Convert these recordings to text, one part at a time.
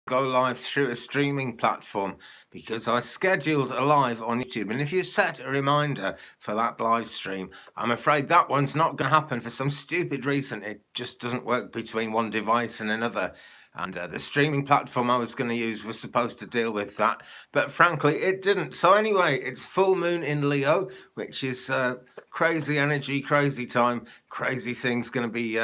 go live through a streaming platform because I scheduled a live on YouTube. And if you set a reminder for that live stream, I'm afraid that one's not going to happen for some stupid reason. It just doesn't work between one device and another. And the streaming platform I was going to use was supposed to deal with that. But frankly, it didn't. So anyway, it's full moon in Leo, which is crazy energy, crazy time, crazy things going to be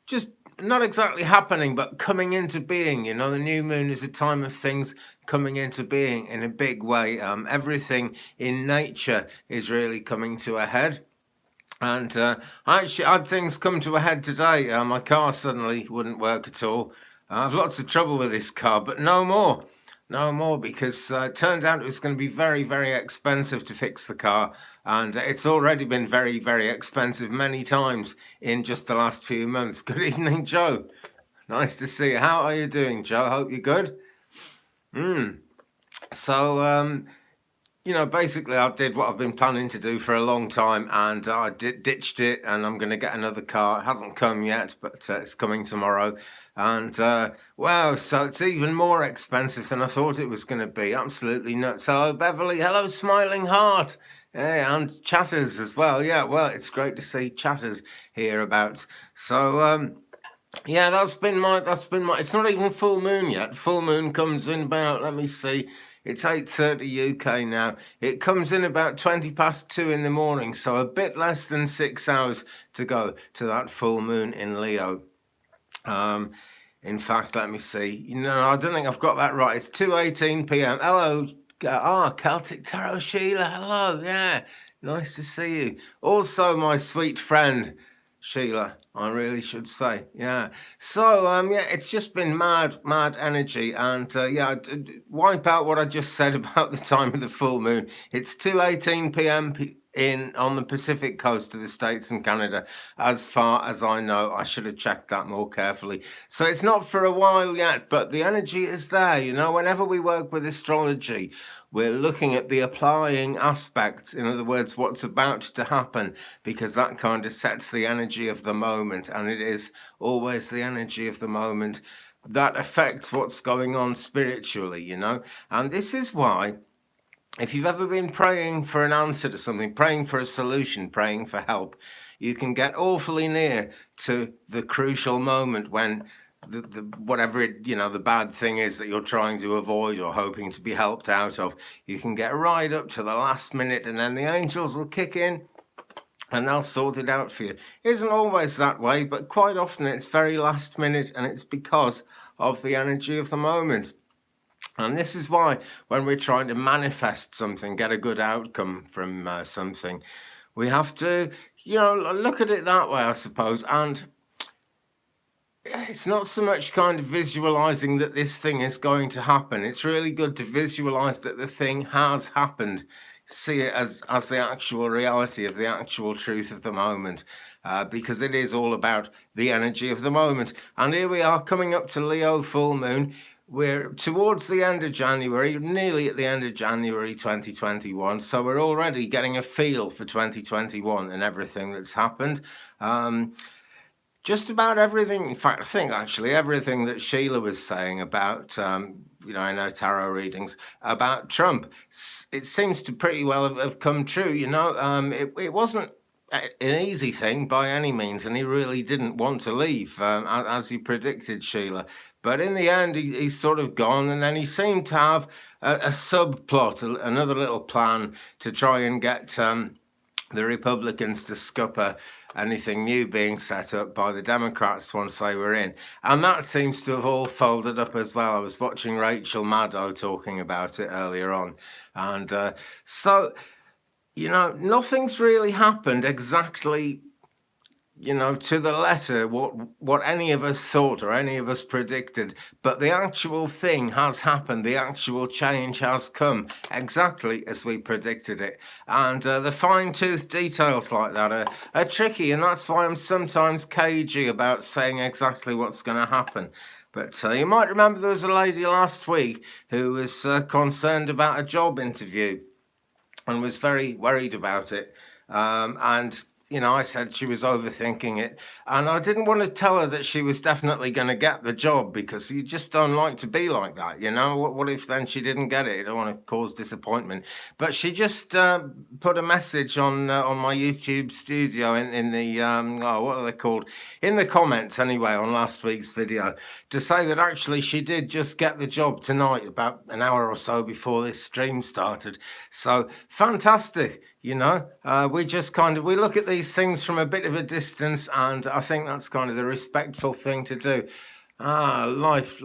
just not exactly happening, but coming into being. You know, the new moon is a time of things coming into being in a big way. Everything in nature is really coming to a head. And I actually had things come to a head today. My car suddenly wouldn't work at all. I've lots of trouble with this car, but no more. No more, because it turned out it was going to be very, very expensive to fix the car. And it's already been very, very expensive many times in just the last few months. Good evening, Joe. Nice to see you. How are you doing, Joe? Hope you're good. So, you know, basically I did what I've been planning to do for a long time, and I ditched it, and I'm going to get another car. It hasn't come yet, but it's coming tomorrow. And wow, so it's even more expensive than I thought it was going to be. Absolutely nuts. Hello, Beverly. Hello, Smiling Heart. Yeah, and Chatters as well. Yeah, well, it's great to see Chatters here about. So yeah, that's been my. It's not even full moon yet. Full moon comes in about. Let me see. It's 8:30 UK now. It comes in about 2 in the morning, so a bit less than 6 hours to go to that full moon in Leo. In fact, let me see. No, I don't think I've got that right. It's 2:18 p.m. Hello, Celtic Tarot Sheila. Hello, yeah, nice to see you. Also, my sweet friend Sheila, I really should say, yeah. So, yeah, it's just been mad energy, and yeah, wipe out what I just said about the time of the full moon. It's 2:18 p.m. on the Pacific coast of the States and Canada, as far as I know. I should have checked that more carefully. So it's not for a while yet, but the energy is there. You know, whenever we work with astrology, we're looking at the applying aspects, in other words, what's about to happen, because that kind of sets the energy of the moment, and it is always the energy of the moment that affects what's going on spiritually, you know. And this is why, if you've ever been praying for an answer to something, praying for a solution, praying for help, you can get awfully near to the crucial moment when whatever it, you know, the bad thing is that you're trying to avoid or hoping to be helped out of. You can get right up to the last minute, and then the angels will kick in and they'll sort it out for you. It isn't always that way, but quite often it's very last minute, and it's because of the energy of the moment. And this is why when we're trying to manifest something, get a good outcome from something, we have to, you know, look at it that way, I suppose. And it's not so much kind of visualizing that this thing is going to happen. It's really good to visualize that the thing has happened. See it as the actual reality of the actual truth of the moment, because it is all about the energy of the moment. And here we are coming up to Leo full moon. We're towards the end of January, nearly at the end of January 2021. So we're already getting a feel for 2021 and everything that's happened. Just about everything, in fact, I think actually everything that Sheila was saying about, you know, I know tarot readings, about Trump, it seems to pretty well have come true, you know. It wasn't an easy thing by any means, and he really didn't want to leave, as he predicted, Sheila. But in the end, he's sort of gone, and then he seemed to have a subplot, another little plan to try and get the Republicans to scupper anything new being set up by the Democrats once they were in. And that seems to have all folded up as well. I was watching Rachel Maddow talking about it earlier on. And so, you know, nothing's really happened exactly, you know, to the letter, what any of us thought or any of us predicted, but the actual thing has happened. The actual change has come exactly as we predicted it. And the fine-toothed details like that are tricky, and that's why I'm sometimes cagey about saying exactly what's going to happen. But you might remember there was a lady last week who was concerned about a job interview and was very worried about it. And I said she was overthinking it, and I didn't want to tell her that she was definitely going to get the job, because you just don't like to be like that, What if then she didn't get it? You don't want to cause disappointment. But she just put a message on my YouTube studio in the what are they called? In the comments anyway on last week's video, to say that actually she did just get the job tonight, about an hour or so before this stream started. So fantastic. We just we look at these things from a bit of a distance, and I think that's kind of the respectful thing to do. Life.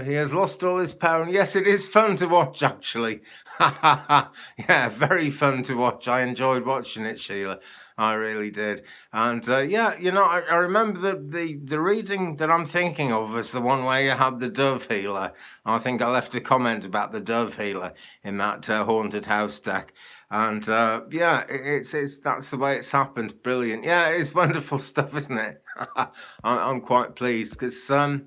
He has lost all his power. And yes, it is fun to watch, actually. Yeah, very fun to watch. I enjoyed watching it, Sheila. I really did. And I remember the reading that I'm thinking of was the one where you had the dove healer. I think I left a comment about the dove healer in that haunted house deck. And it's that's the way it's happened. Brilliant. Yeah, it's wonderful stuff, isn't it? I'm quite pleased because Trump,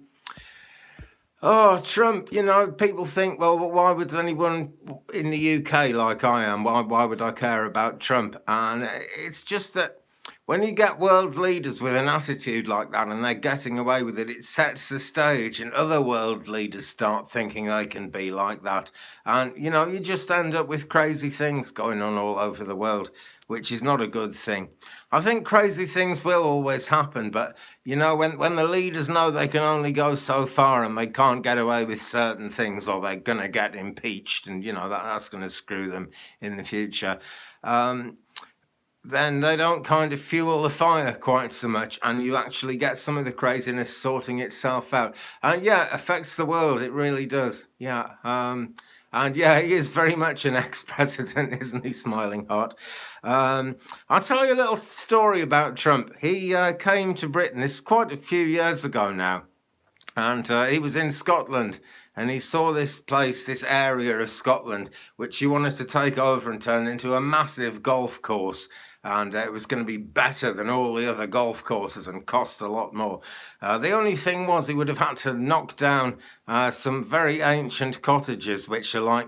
people think, well, why would anyone in the UK like I am, why would I care about Trump? And it's just that when you get world leaders with an attitude like that and they're getting away with it, it sets the stage, and other world leaders start thinking they can be like that. And, you just end up with crazy things going on all over the world, which is not a good thing. I think crazy things will always happen, but, when the leaders know they can only go so far and they can't get away with certain things, or they're going to get impeached, and, that's going to screw them in the future, then they don't kind of fuel the fire quite so much, and you actually get some of the craziness sorting itself out. And yeah, it affects the world. It really does. Yeah. And yeah, he is very much an ex-president, isn't he, Smiling Heart? I'll tell you a little story about Trump. He came to Britain, this is quite a few years ago now, and he was in Scotland, and he saw this place, this area of Scotland, which he wanted to take over and turn into a massive golf course. And it was going to be better than all the other golf courses and cost a lot more. The only thing was he would have had to knock down some very ancient cottages, which are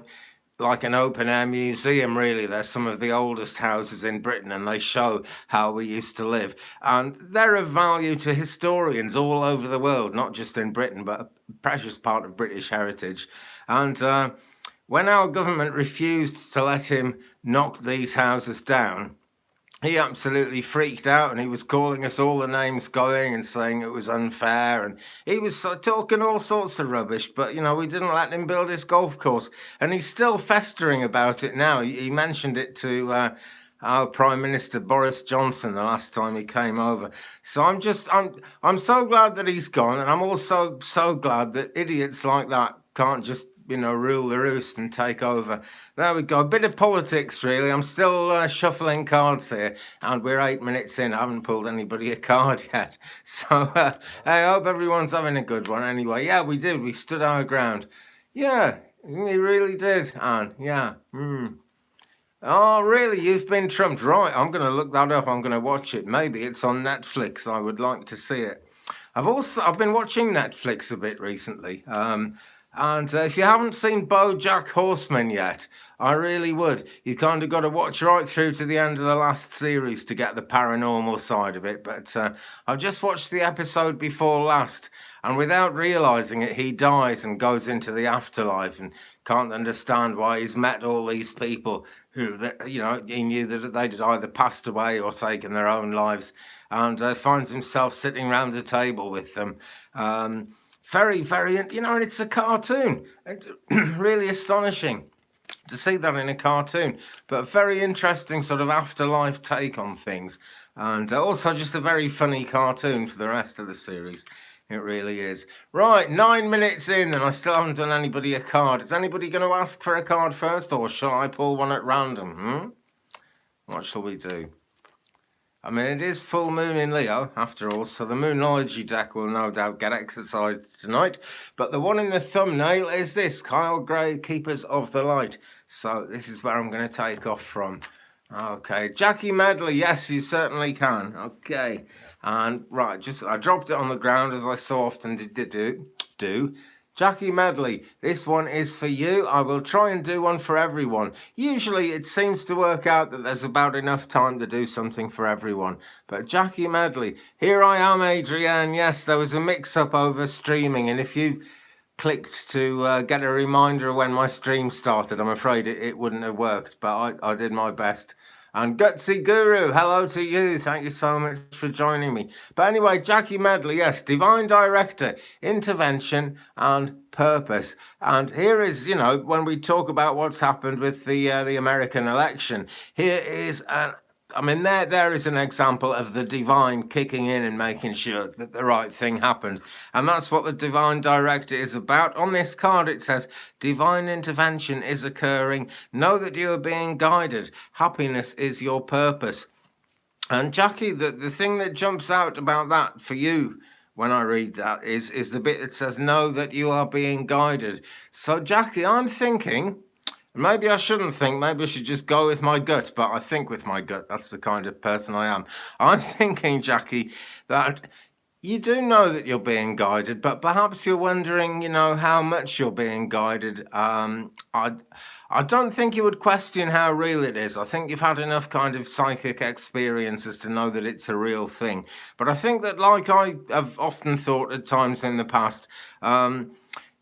like an open-air museum, really. They're some of the oldest houses in Britain, and they show how we used to live. And they're of value to historians all over the world, not just in Britain, but a precious part of British heritage. And when our government refused to let him knock these houses down, he absolutely freaked out, and he was calling us all the names going and saying it was unfair, and he was talking all sorts of rubbish. But we didn't let him build his golf course, and he's still festering about it now. He mentioned it to our Prime Minister Boris Johnson the last time he came over. So I'm so glad that he's gone, and I'm also so glad that idiots like that can't just rule the roost and take over. There we go. A bit of politics, really. I'm still shuffling cards here, and we're 8 minutes in. I haven't pulled anybody a card yet. So I hope everyone's having a good one anyway. Yeah, we did. We stood our ground. Yeah, we really did, Anne. Yeah. Oh, really? You've been trumped? Right. I'm going to look that up. I'm going to watch it. Maybe it's on Netflix. I would like to see it. I've been watching Netflix a bit recently. And if you haven't seen BoJack Horseman yet, I really would. You kind of got to watch right through to the end of the last series to get the paranormal side of it. But I've just watched the episode before last, and without realizing it, he dies and goes into the afterlife and can't understand why he's met all these people who, he knew that they'd either passed away or taken their own lives, and finds himself sitting round a table with them. Very, very, and it's a cartoon. Really astonishing to see that in a cartoon, but very interesting sort of afterlife take on things. And also just a very funny cartoon for the rest of the series. It really is. Right, 9 minutes in, and I still haven't done anybody a card. Is anybody going to ask for a card first, or shall I pull one at random? What shall we do? I mean, it is full moon in Leo, after all, so the Moonology deck will no doubt get exercised tonight. But the one in the thumbnail is this, Kyle Gray, Keepers of the Light. So this is where I'm going to take off from. Okay, Jackie Medley, yes, you certainly can. Okay, and right, I dropped it on the ground, as I so often do. Jackie Medley, this one is for you. I will try and do one for everyone. Usually it seems to work out that there's about enough time to do something for everyone. But Jackie Medley, here I am, Adrienne. Yes, there was a mix-up over streaming, and if you clicked to get a reminder of when my stream started, I'm afraid it wouldn't have worked, but I did my best. And Gutsy Guru, hello to you. Thank you so much for joining me. But anyway, Jackie Medley, yes, Divine Director, Intervention and Purpose. And here is, when we talk about what's happened with the American election, here is there is an example of the divine kicking in and making sure that the right thing happened. And that's what the Divine Director is about. On this card, it says, divine intervention is occurring. Know that you are being guided. Happiness is your purpose. And Jackie, the thing that jumps out about that for you when I read that is the bit that says, know that you are being guided. So, Jackie, I'm thinking... maybe I shouldn't think, maybe I should just go with my gut, but I think with my gut. That's the kind of person I am. I'm thinking, Jackie, that you do know that you're being guided, but perhaps you're wondering, how much you're being guided. I don't think you would question how real it is. I think you've had enough kind of psychic experiences to know that it's a real thing. But I think that, like I have often thought at times in the past,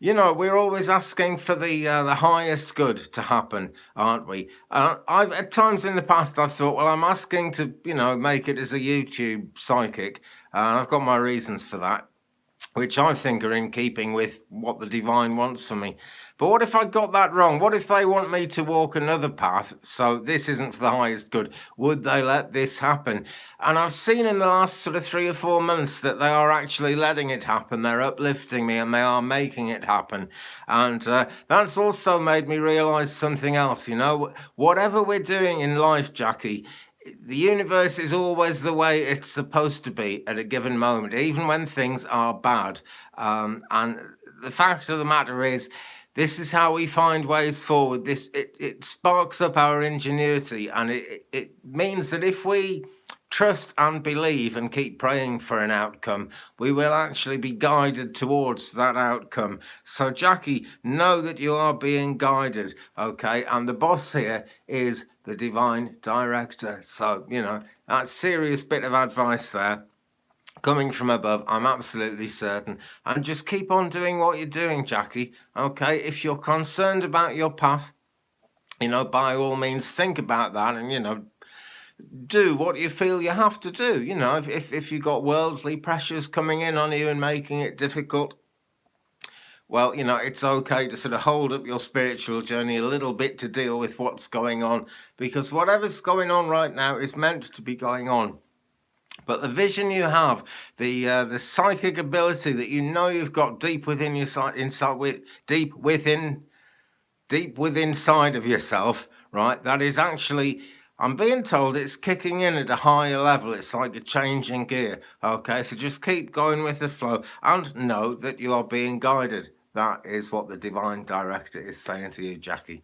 we're always asking for the highest good to happen, aren't we? I've at times in the past I've thought, well, I'm asking to, make it as a YouTube psychic. I've got my reasons for that, which I think are in keeping with what the divine wants for me. But what if I got that wrong? What if they want me to walk another path, so this isn't for the highest good? Would they let this happen? And I've seen in the last sort of 3 or 4 months that they are actually letting it happen. They're uplifting me and they are making it happen. And that's also made me realize something else. Whatever we're doing in life, Jackie, the universe is always the way it's supposed to be at a given moment, even when things are bad. And the fact of the matter is, this is how we find ways forward. It sparks up our ingenuity, and it means that if we trust and believe and keep praying for an outcome, we will actually be guided towards that outcome. So, Jackie, know that you are being guided, okay? And the boss here is the Divine Director. So, that serious bit of advice there, coming from above, I'm absolutely certain. And just keep on doing what you're doing, Jackie, okay? If you're concerned about your path, by all means, think about that and, do what you feel you have to do. If you've got worldly pressures coming in on you and making it difficult, well, it's okay to sort of hold up your spiritual journey a little bit to deal with what's going on, because whatever's going on right now is meant to be going on. But the vision you have, the psychic ability that you've got deep within deep inside of yourself, right? That is actually, I'm being told, it's kicking in at a higher level. It's like a change in gear. Okay, so just keep going with the flow and know that you are being guided. That is what the Divine Director is saying to you, Jackie.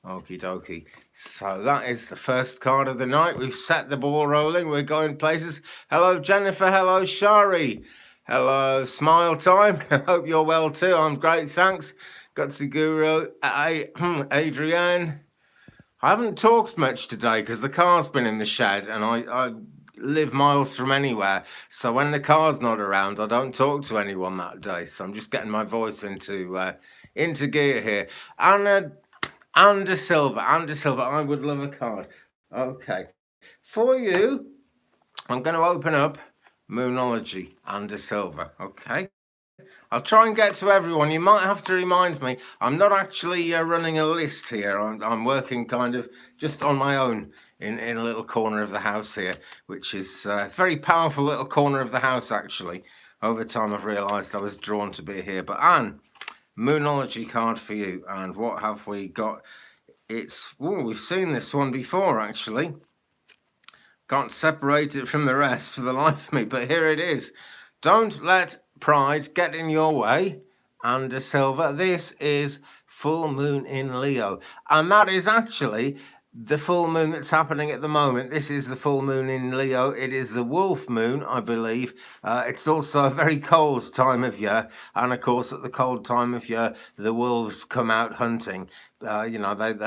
Okie dokie. So that is the first card of the night. We've set the ball rolling. We're going places. Hello, Jennifer. Hello, Shari. Hello, Smile Time. I hope you're well too. I'm great, thanks. Gutsy Guru. Adrienne. I haven't talked much today because the car's been in the shed and I live miles from anywhere. So when the car's not around, I don't talk to anyone that day. So I'm just getting my voice into gear here. And a silver, I would love a card. Okay, for you, I'm going to open up Moonology and a silver, okay? I'll try and get to everyone. You might have to remind me, I'm not actually running a list here. I'm working kind of just on my own in a little corner of the house here, which is a very powerful little corner of the house, actually. Over time, I've realised I was drawn to be here. But Anne, Moonology card for you. And what have we got? We've seen this one before, actually. Can't separate it from the rest for the life of me, but here it is. Don't let pride get in your way. And a silver. This is full moon in Leo. And that is actually the full moon that's happening at the moment, this is the full moon in Leo. It is the wolf moon, I believe. It's also a very cold time of year. And of course, at the cold time of year, the wolves come out hunting. They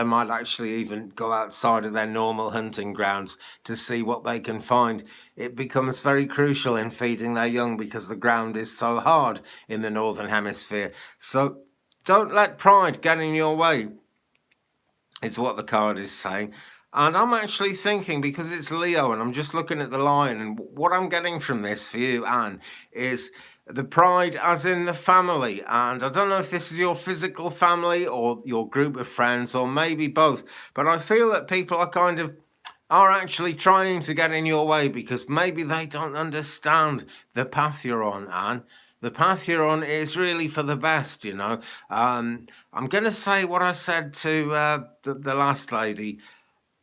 might actually even go outside of their normal hunting grounds to see what they can find. It becomes very crucial in feeding their young because the ground is so hard in the Northern Hemisphere. So don't let pride get in your way, is what the card is saying. And I'm actually thinking, because it's Leo and I'm just looking at the line, and what I'm getting from this for you, Anne, is the pride as in the family. And I don't know if this is your physical family or your group of friends or maybe both, but I feel that people are actually trying to get in your way because maybe they don't understand the path you're on, Anne. The path you're on is really for the best, I'm going to say what I said to the last lady.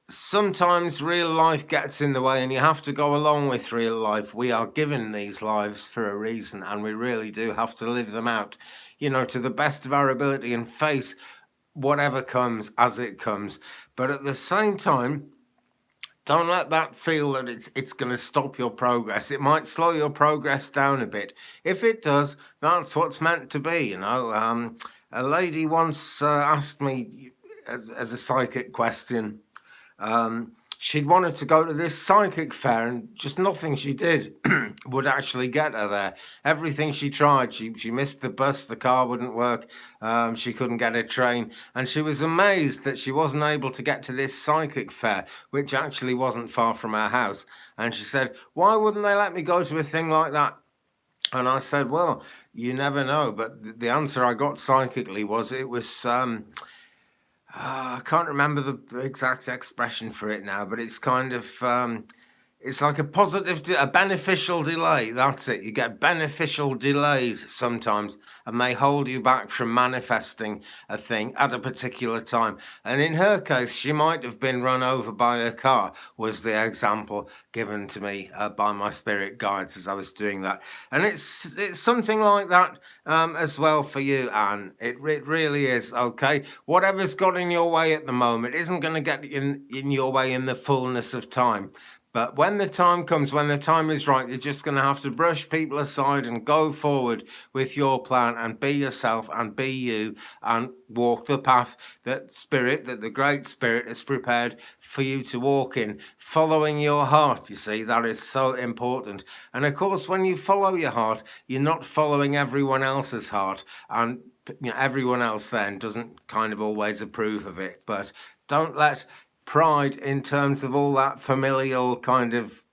Sometimes real life gets in the way and you have to go along with real life. We are given these lives for a reason and we really do have to live them out, to the best of our ability and face whatever comes as it comes. But at the same time, don't let that feel that it's going to stop your progress. It might slow your progress down a bit. If it does, that's what's meant to be, A lady once asked me as a psychic question. She'd wanted to go to this psychic fair and just nothing she did would actually get her there. Everything she tried, she missed the bus, the car wouldn't work, she couldn't get a train, and she was amazed that she wasn't able to get to this psychic fair, which actually wasn't far from her house. And she said, why wouldn't they let me go to a thing like that? And I said, well, you never know. But the answer I got psychically was it was... I can't remember the exact expression for it now, but it's kind of, it's like a beneficial delay. That's it. You get beneficial delays sometimes, and they hold you back from manifesting a thing at a particular time. And in her case, she might have been run over by a car, was the example given to me by my spirit guides as I was doing that. And it's something like that as well for you, Anne. It really is, okay? Whatever's got in your way at the moment isn't going to get in your way in the fullness of time. But when the time comes, when the time is right, you're just going to have to brush people aside and go forward with your plan and be yourself and be you and walk the path that the Great Spirit has prepared for you to walk in, following your heart. You see, that is so important. And of course, when you follow your heart, you're not following everyone else's heart. And everyone else then doesn't kind of always approve of it. But don't let pride in terms of all that familial kind of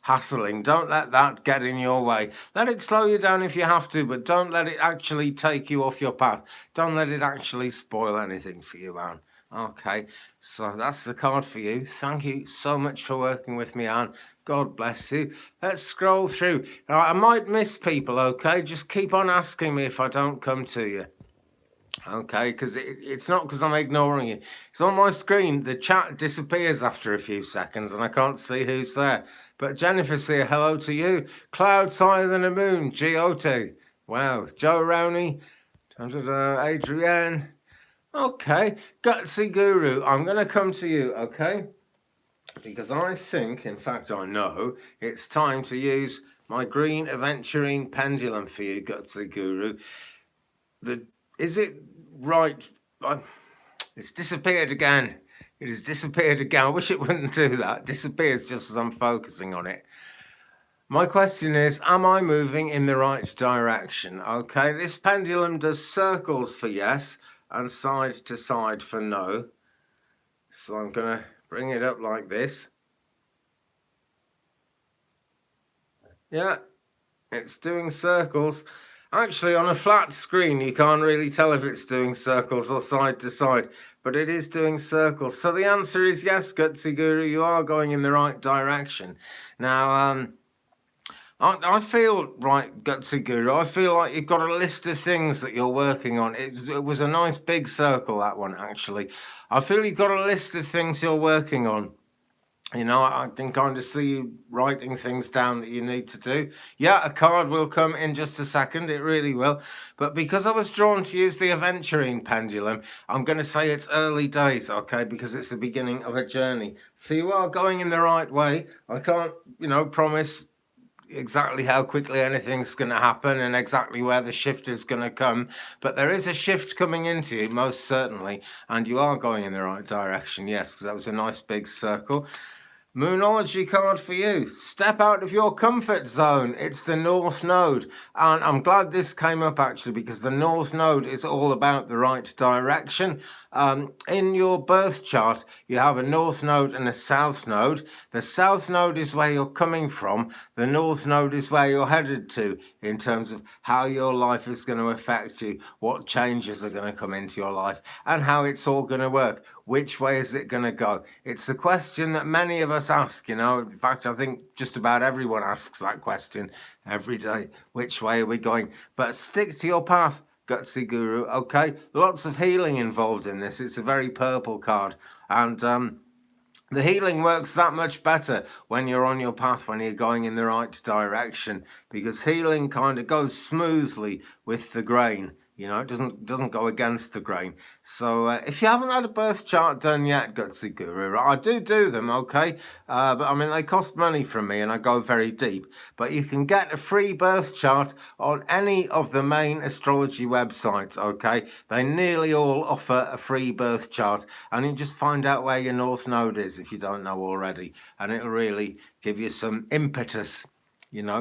hassling, don't let that get in your way. Let it slow you down if you have to, but don't let it actually take you off your path. Don't let it actually spoil anything for you, Anne. Okay, so that's the card for you. Thank you so much for working with me, Anne. God bless you. Let's scroll through. Now, I might miss people, okay? Just keep on asking me if I don't come to you. Okay, because it's not because I'm ignoring you. It's on my screen. The chat disappears after a few seconds and I can't see who's there. But Jennifer's here. Hello to you. Clouds higher than a moon. G.O.T. Wow. Joe Rowney. Adrienne. Okay. Gutsy Guru. I'm going to come to you, okay? Because I think, in fact, I know, it's time to use my green aventurine pendulum for you, Gutsy Guru. Is it right? It's disappeared again. It has disappeared again. I wish it wouldn't do that. It disappears just as I'm focusing on it. My question is, am I moving in the right direction? Okay, this pendulum does circles for yes and side to side for no. So I'm going to bring it up like this. Yeah, it's doing circles. Actually, on a flat screen, you can't really tell if it's doing circles or side to side, but it is doing circles. So the answer is yes, Gutsy Guru, you are going in the right direction. Now, I feel, right, Gutsy Guru, I feel like you've got a list of things that you're working on. It was a nice big circle, that one, actually. I feel you've got a list of things you're working on. You know, I can kind of see you writing things down that you need to do. Yeah, a card will come in just a second. It really will. But because I was drawn to use the aventurine pendulum, I'm going to say it's early days, okay? Because it's the beginning of a journey. So you are going in the right way. I can't, promise exactly how quickly anything's going to happen and exactly where the shift is going to come, but there is a shift coming into you, most certainly, and you are going in the right direction. Yes, because that was a nice big circle. Moonology card for you. Step out of your comfort zone. It's the North Node. And I'm glad this came up actually, because the North Node is all about the right direction. In your birth chart, you have a North Node and a South Node. The South Node is where you're coming from. The North Node is where you're headed to in terms of how your life is going to affect you, what changes are going to come into your life, and how it's all going to work. Which way is it going to go? It's the question that many of us ask, In fact, I think just about everyone asks that question every day. Which way are we going? But stick to your path, Gutsy Guru, okay? Lots of healing involved in this. It's a very purple card. And the healing works that much better when you're on your path, when you're going in the right direction, because healing kind of goes smoothly with the grain. It doesn't go against the grain. So if you haven't had a birth chart done yet, Gutsy Guru, I do them, okay? But I mean, they cost money from me and I go very deep. But you can get a free birth chart on any of the main astrology websites, okay? They nearly all offer a free birth chart, and you just find out where your North Node is if you don't know already. And it'll really give you some impetus,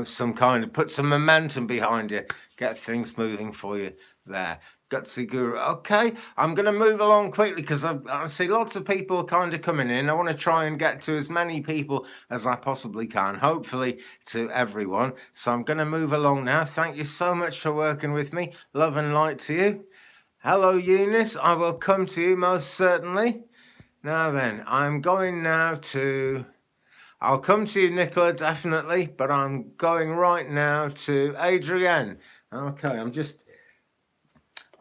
some kind of, put some momentum behind you, get things moving for you there. Gutsy Guru. Okay, I'm going to move along quickly because I see lots of people kind of coming in. I want to try and get to as many people as I possibly can, hopefully to everyone. So I'm going to move along now. Thank you so much for working with me. Love and light to you. Hello, Eunice. I will come to you most certainly. Now then, I'm going now to... I'll come to you, Nicola, definitely, but I'm going right now to Adrienne. Okay,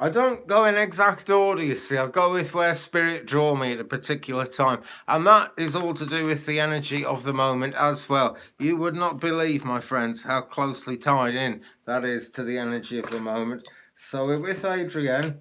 I don't go in exact order, you see. I go with where spirit draw me at a particular time. And that is all to do with the energy of the moment as well. You would not believe, my friends, how closely tied in that is to the energy of the moment. So with Adrienne,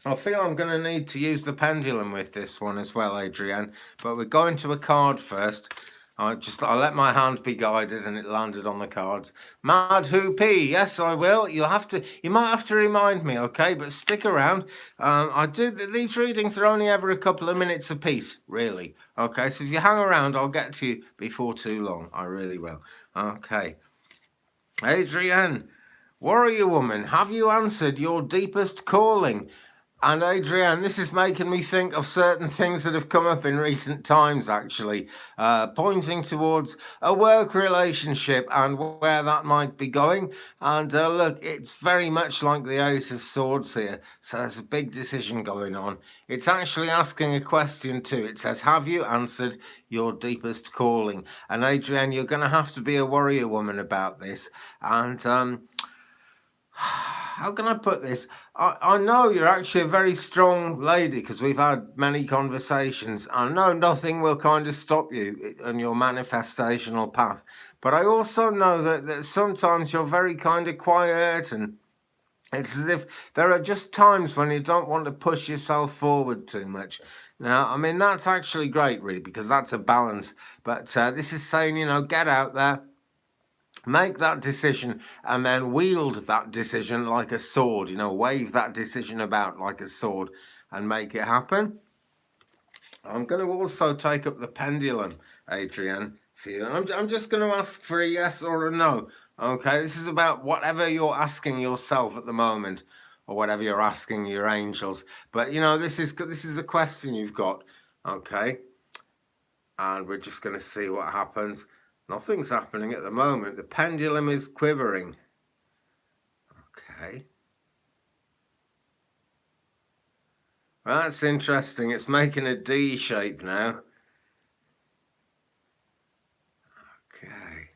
I feel I'm going to need to use the pendulum with this one as well, Adrienne. But we're going to a card first. I let my hand be guided and it landed on the cards. Mad Hoopy, yes, I will. You might have to remind me, okay? But stick around. These readings are only ever a couple of minutes apiece, really. Okay, so if you hang around, I'll get to you before too long. I really will. Okay. Adrienne, warrior woman, have you answered your deepest calling? And Adrienne, this is making me think of certain things that have come up in recent times, actually, pointing towards a work relationship and where that might be going. And look, it's very much like the Ace of Swords here. So there's a big decision going on. It's actually asking a question too. It says, have you answered your deepest calling? And Adrienne, you're going to have to be a warrior woman about this. And how can I put this? I know you're actually a very strong lady because we've had many conversations. I know nothing will kind of stop you on your manifestational path. But I also know that sometimes you're very kind of quiet, and it's as if there are just times when you don't want to push yourself forward too much. Now, I mean, that's actually great, really, because that's a balance. But this is saying, get out there. Make that decision and then wield that decision like a sword, wave that decision about like a sword and make it happen. I'm going to also take up the pendulum, Adrienne, for you. And I'm just going to ask for a yes or a no. Okay, this is about whatever you're asking yourself at the moment or whatever you're asking your angels. But, this is a question you've got, okay? And we're just going to see what happens. Nothing's happening at the moment. The pendulum is quivering. Okay. That's interesting. It's making a D shape now. Okay.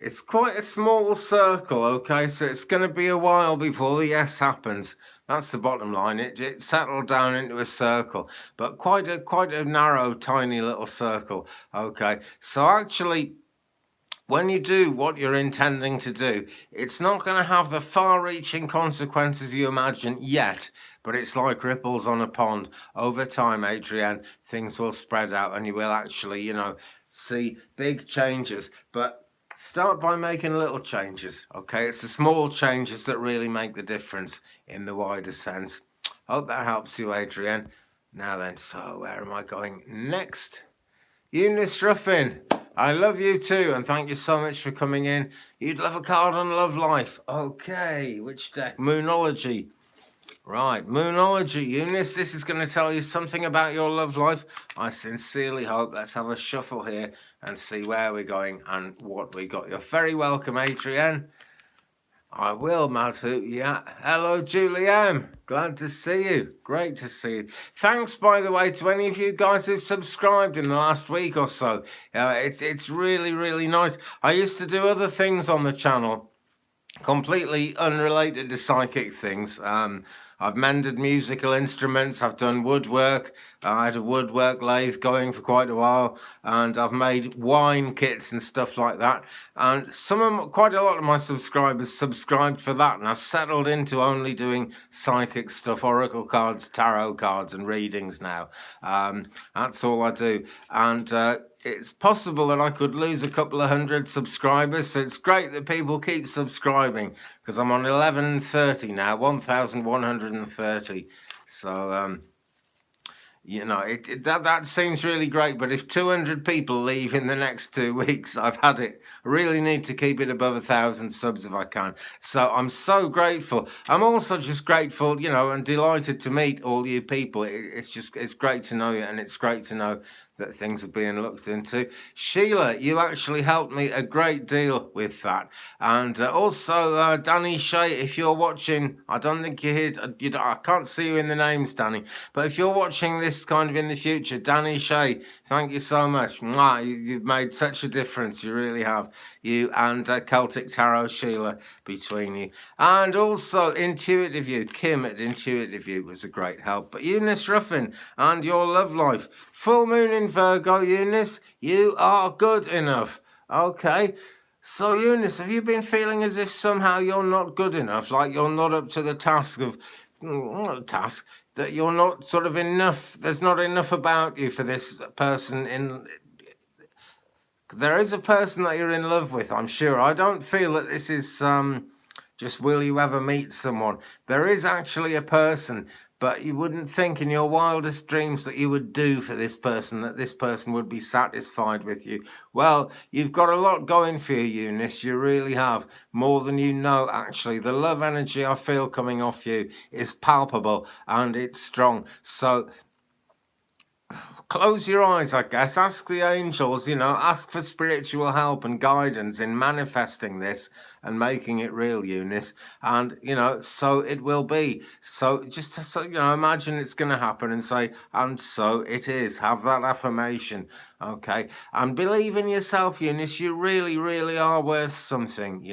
It's quite a small circle, okay? So it's going to be a while before the yes happens. That's the bottom line. It settled down into a circle, but quite a narrow, tiny little circle, okay? So actually, when you do what you're intending to do, it's not going to have the far-reaching consequences you imagine yet, but it's like ripples on a pond. Over time, Adrienne, things will spread out and you will actually, see big changes. But start by making little changes, okay? It's the small changes that really make the difference in the wider sense. Hope that helps you, Adrienne. Now then, so where am I going next? Eunice Ruffin, I love you too, and thank you so much for coming in. You'd love a card on love life. Okay, which deck? Moonology. Right, Moonology. Eunice, this is going to tell you something about your love life. I sincerely hope. Let's have a shuffle here and see where we're going and what we got. You're very welcome, Adrienne. I will, Madhu. Yeah. Hello, Julianne. Glad to see you. Great to see you. Thanks, by the way, to any of you guys who've subscribed in the last week or so. It's really, really nice. I used to do other things on the channel, completely unrelated to psychic things. I've mended musical instruments, I've done woodwork, I had a woodwork lathe going for quite a while, and I've made wine kits and stuff like that. And quite a lot of my subscribers subscribed for that, and I've settled into only doing psychic stuff, oracle cards, tarot cards, and readings now. That's all I do. And it's possible that I could lose a couple of hundred subscribers, so it's great that people keep subscribing, because I'm on 1130 now, 1130. So that seems really great, but if 200 people leave in the next 2 weeks, I've had it. I really need to keep it above 1,000 subs if I can. So I'm so grateful. I'm also just grateful, and delighted to meet all you people. It's great to know you, and it's great to know that things are being looked into. Sheila, you actually helped me a great deal with that. And also, Danny Shea, if you're watching, I don't think you're here. I can't see you in the names, Danny. But if you're watching this kind of in the future, Danny Shea, thank you so much. Mwah, you've made such a difference. You really have. You and Celtic Tarot Sheila between you. And also Intuitive You, Kim at Intuitive You was a great help. But Eunice Ruffin and your love life. Full moon in Virgo, Eunice, you are good enough. Okay. So Eunice, have you been feeling as if somehow you're not good enough? Like you're not up to the task of, that you're not sort of enough, there's not enough about you for this person there is a person that you're in love with, I'm sure. I don't feel that this is just will you ever meet someone. There is actually a person, but you wouldn't think in your wildest dreams that you would do for this person, that this person would be satisfied with you. Well, you've got a lot going for you, Eunice. You really have. More than you know, actually. The love energy I feel coming off you is palpable and it's strong. So close your eyes, I guess. Ask the angels, ask for spiritual help and guidance in manifesting this and making it real, Eunice. And, so it will be. So just, imagine it's going to happen and say, and so it is. Have that affirmation, okay? And believe in yourself, Eunice. You really, really are worth something,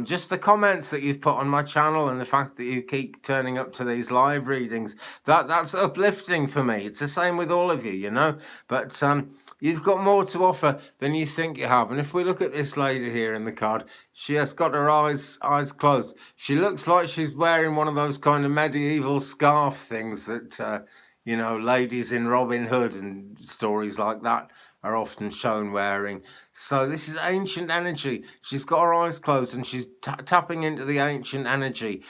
Just the comments that you've put on my channel and the fact that you keep turning up to these live readings, that's uplifting for me. It's the same with all of you, But you've got more to offer than you think you have. And if we look at this lady here in the card, she has got her eyes closed. She looks like she's wearing one of those kind of medieval scarf things that, ladies in Robin Hood and stories like that are often shown wearing. So this is ancient energy. She's got her eyes closed and she's tapping into the ancient energy.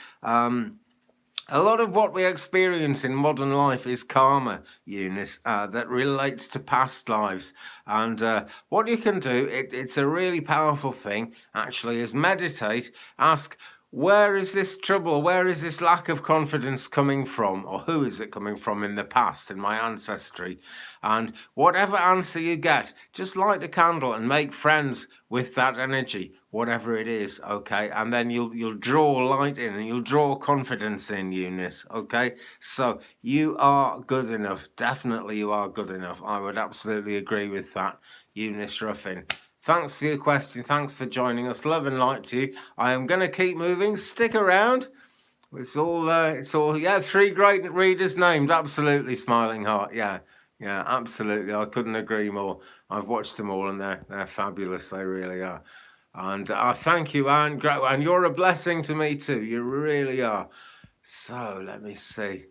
A lot of what we experience in modern life is karma, Eunice, that relates to past lives. And what you can do, it's a really powerful thing, actually, is meditate, ask, where is this trouble? Where is this lack of confidence coming from? Or who is it coming from in the past, in my ancestry? And whatever answer you get, just light a candle and make friends with that energy, whatever it is, okay? And then you'll draw light in and you'll draw confidence in, Eunice, okay? So you are good enough. Definitely you are good enough. I would absolutely agree with that, Eunice Ruffin. Thanks for your question. Thanks for joining us. Love and light to you. I am going to keep moving. Stick around. It's all, yeah, 3 great readers named. Absolutely, Smiling Heart. Yeah, absolutely. I couldn't agree more. I've watched them all and they're fabulous. They really are. And I thank you, Anne. And you're a blessing to me too. You really are. So let me see.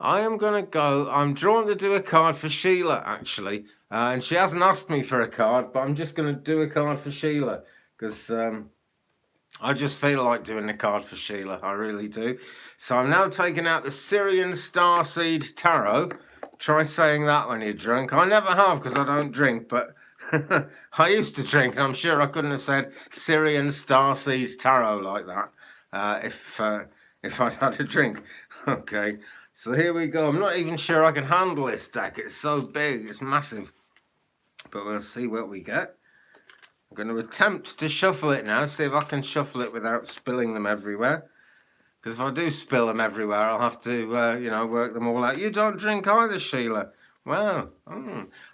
I am going to go. I'm drawn to do a card for Sheila, actually. And she hasn't asked me for a card, but I'm just going to do a card for Sheila because I just feel like doing a card for Sheila. I really do. So I'm now taking out the Syrian Starseed Tarot. Try saying that when you're drunk. I never have because I don't drink, but I used to drink. And I'm sure I couldn't have said Syrian Starseed Tarot like that if I'd had a drink. Okay, so here we go. I'm not even sure I can handle this deck. It's so big. It's massive. But we'll see what we get. I'm going to attempt to shuffle it now, see if I can shuffle it without spilling them everywhere. Because if I do spill them everywhere, I'll have to, work them all out. You don't drink either, Sheila. Well,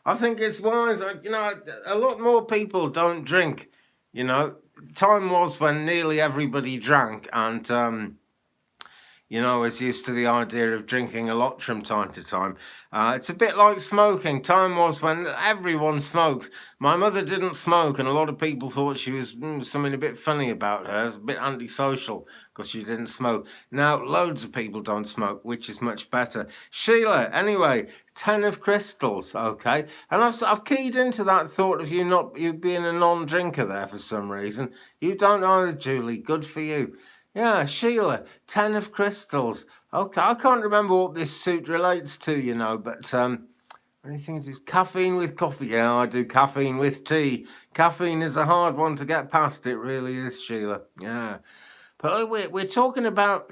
I think it's wise. A lot more people don't drink. Time was when nearly everybody drank, and was used to the idea of drinking a lot from time to time. It's a bit like smoking. Time was when everyone smoked. My mother didn't smoke, and a lot of people thought she was something a bit funny about her. It's a bit antisocial because she didn't smoke. Now, loads of people don't smoke, which is much better. Sheila, anyway, 10 of crystals, okay? And I've keyed into that thought of you being a non-drinker there for some reason. You don't either, Julie. Good for you. Yeah, Sheila, 10 of crystals. Okay, I can't remember what this suit relates to, but anything is caffeine with coffee. Yeah, I do caffeine with tea. Caffeine is a hard one to get past. It really is, Sheila. Yeah, but we're talking about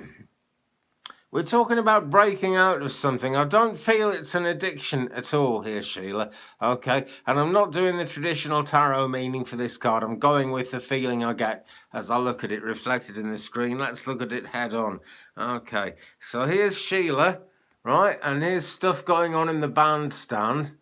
breaking out of something. I don't feel it's an addiction at all here, Sheila. Okay, and I'm not doing the traditional tarot meaning for this card. I'm going with the feeling I get as I look at it reflected in the screen. Let's look at it head on. Okay, so here's Sheila, right? And here's stuff going on in the bandstand.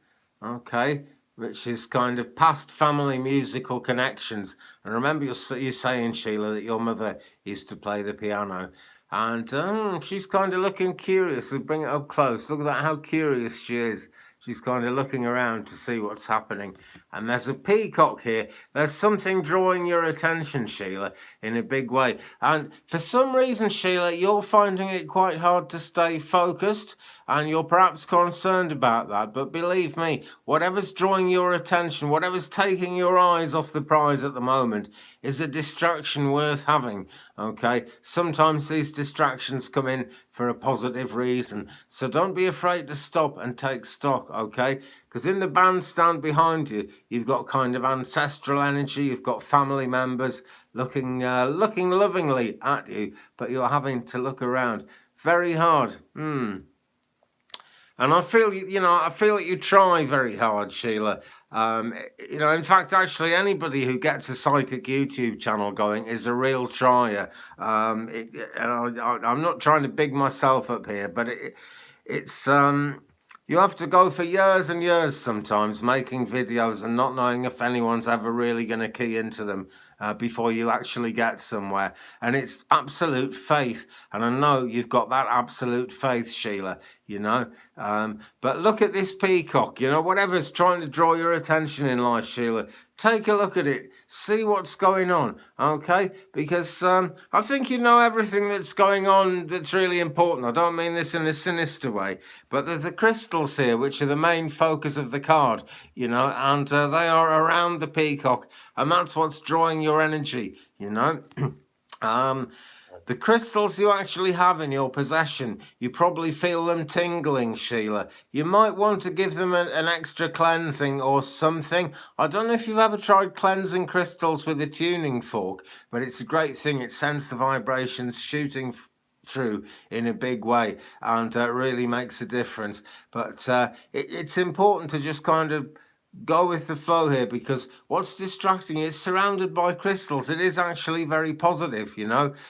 Okay, which is kind of past family musical connections. And remember you're saying, Sheila, that your mother used to play the piano. And she's kind of looking curious. So bring it up close. Look at that, how curious she is. She's kind of looking around to see what's happening. And there's a peacock here. There's something drawing your attention, Sheila, in a big way. And for some reason, Sheila, you're finding it quite hard to stay focused. And you're perhaps concerned about that. But believe me, whatever's drawing your attention, whatever's taking your eyes off the prize at the moment is a distraction worth having, okay? Sometimes these distractions come in for a positive reason. So don't be afraid to stop and take stock, okay? Because in the bandstand behind you, you've got kind of ancestral energy, you've got family members looking lovingly at you, but you're having to look around very hard. And I feel that you try very hard, Sheila. In fact, actually, anybody who gets a psychic YouTube channel going is a real trier. I'm not trying to big myself up here, but it's you have to go for years and years sometimes making videos and not knowing if anyone's ever really going to key into them before you actually get somewhere. And it's absolute faith. And I know you've got that absolute faith, Sheila, But look at this peacock, whatever's trying to draw your attention in life, Sheila. Take a look at it. See what's going on, okay? Because I think you know everything that's going on that's really important. I don't mean this in a sinister way, but there's the crystals here, which are the main focus of the card, and they are around the peacock, and that's what's drawing your energy, The crystals you actually have in your possession, you probably feel them tingling, Sheila. You might want to give them an extra cleansing or something. I don't know if you've ever tried cleansing crystals with a tuning fork, but it's a great thing. It sends the vibrations shooting through in a big way, and really makes a difference. But it's important to just kind of go with the flow here, because what's distracting you is surrounded by crystals. It is actually very positive,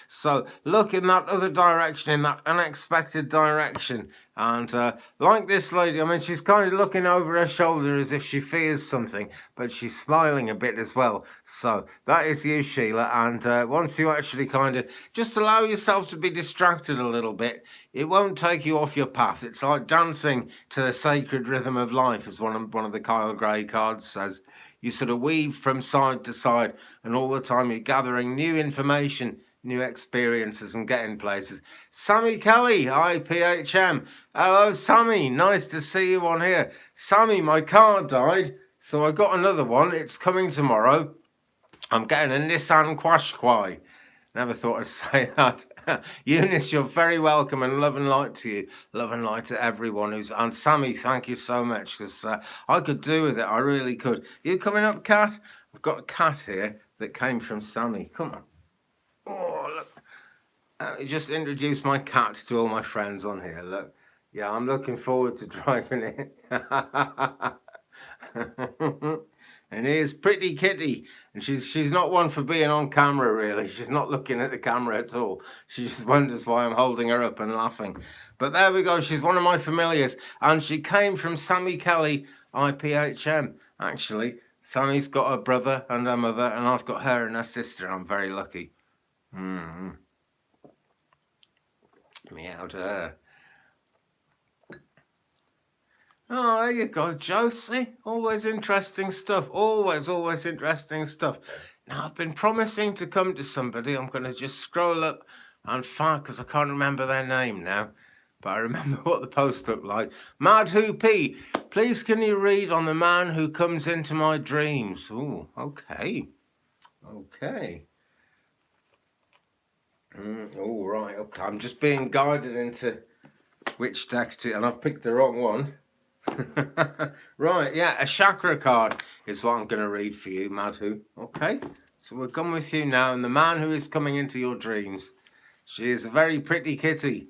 So look in that other direction, in that unexpected direction, And like this lady, I mean, she's kind of looking over her shoulder as if she fears something, but she's smiling a bit as well. So that is you, Sheila. And once you actually kind of just allow yourself to be distracted a little bit, it won't take you off your path. It's like dancing to the sacred rhythm of life, as one of the Kyle Gray cards says. You sort of weave from side to side, and all the time you're gathering new information, new experiences, and getting places. Sammy Kelly, IPHM. Hello, Sammy. Nice to see you on here. Sammy, my car died, so I got another one. It's coming tomorrow. I'm getting a Nissan Qashqai. Never thought I'd say that. Eunice, you're very welcome, and love and light to you. Love and light to everyone who's... And Sammy, thank you so much, because I could do with it. I really could. You coming up, Cat? I've got a cat here that came from Sammy. Come on. Oh, look. Just introduce my cat to all my friends on here. Look. Yeah, I'm looking forward to driving it. And here's Pretty Kitty. And she's not one for being on camera, really. She's not looking at the camera at all. She just wonders why I'm holding her up and laughing. But there we go. She's one of my familiars. And she came from Sammy Kelly, IPHM, actually. Sammy's got a brother and her mother, and I've got her and her sister. I'm very lucky. Meow to her. Oh, there you go, Josie. Always interesting stuff. Always interesting stuff. Now, I've been promising to come to somebody. I'm going to just scroll up and find, because I can't remember their name now, but I remember what the post looked like. Mad Who P, please can you read on the man who comes into my dreams? Oh, okay. Okay. All right, okay. I'm just being guided into which deck to, and I've picked the wrong one. Right, yeah, a chakra card is what I'm going to read for you, Madhu. Okay, so we'll come with you now, and the man who is coming into your dreams. She is a very pretty kitty.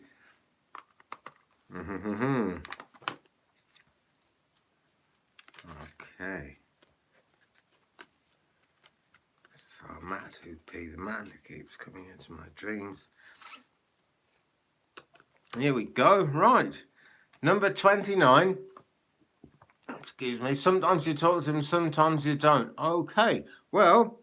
Okay. So Madhu P, the man who keeps coming into my dreams. Here we go. Right, number 29. Excuse me, sometimes you talk to him, sometimes you don't. Okay, well,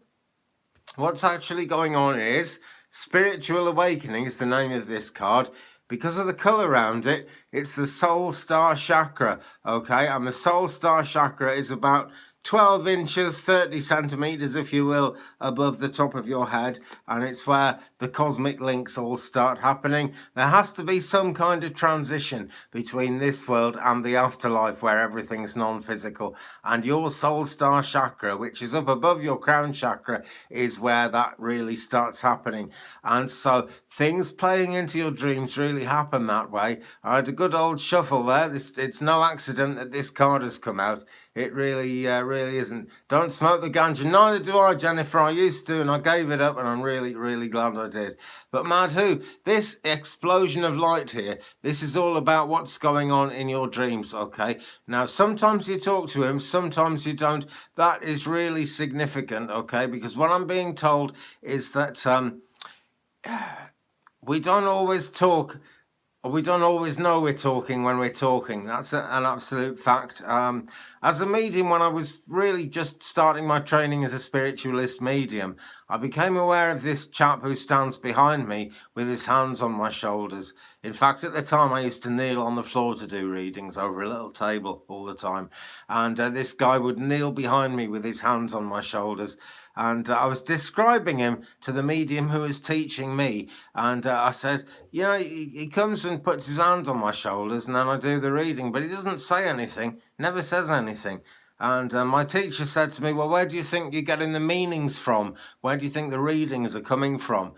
what's actually going on is Spiritual Awakening is the name of this card. Because of the colour around it, it's the Soul Star Chakra, okay? And the Soul Star Chakra is about 12 inches, 30 centimetres, if you will, above the top of your head. And it's where the cosmic links all start happening. There has to be some kind of transition between this world and the afterlife where everything's non-physical. And your Soul Star Chakra, which is up above your crown chakra, is where that really starts happening. And so things playing into your dreams really happen that way. I had a good old shuffle there. It's no accident that this card has come out. It really isn't. Don't smoke the ganja. Neither do I, Jennifer. I used to, and I gave it up, and I'm really glad I did. But Madhu, this explosion of light here, this is all about what's going on in your dreams, okay? Now, sometimes you talk to him, sometimes you don't. That is really significant, okay? Because what I'm being told is that we don't always talk, or we don't always know we're talking when we're talking. That's an absolute fact. As a medium, when I was really just starting my training as a spiritualist medium, I became aware of this chap who stands behind me with his hands on my shoulders. In fact, at the time, I used to kneel on the floor to do readings over a little table all the time. And this guy would kneel behind me with his hands on my shoulders. And I was describing him to the medium who was teaching me. And I said, you know, he comes and puts his hand on my shoulders, and then I do the reading, but he doesn't say anything, never says anything. And my teacher said to me, well, where do you think you're getting the meanings from? Where do you think the readings are coming from?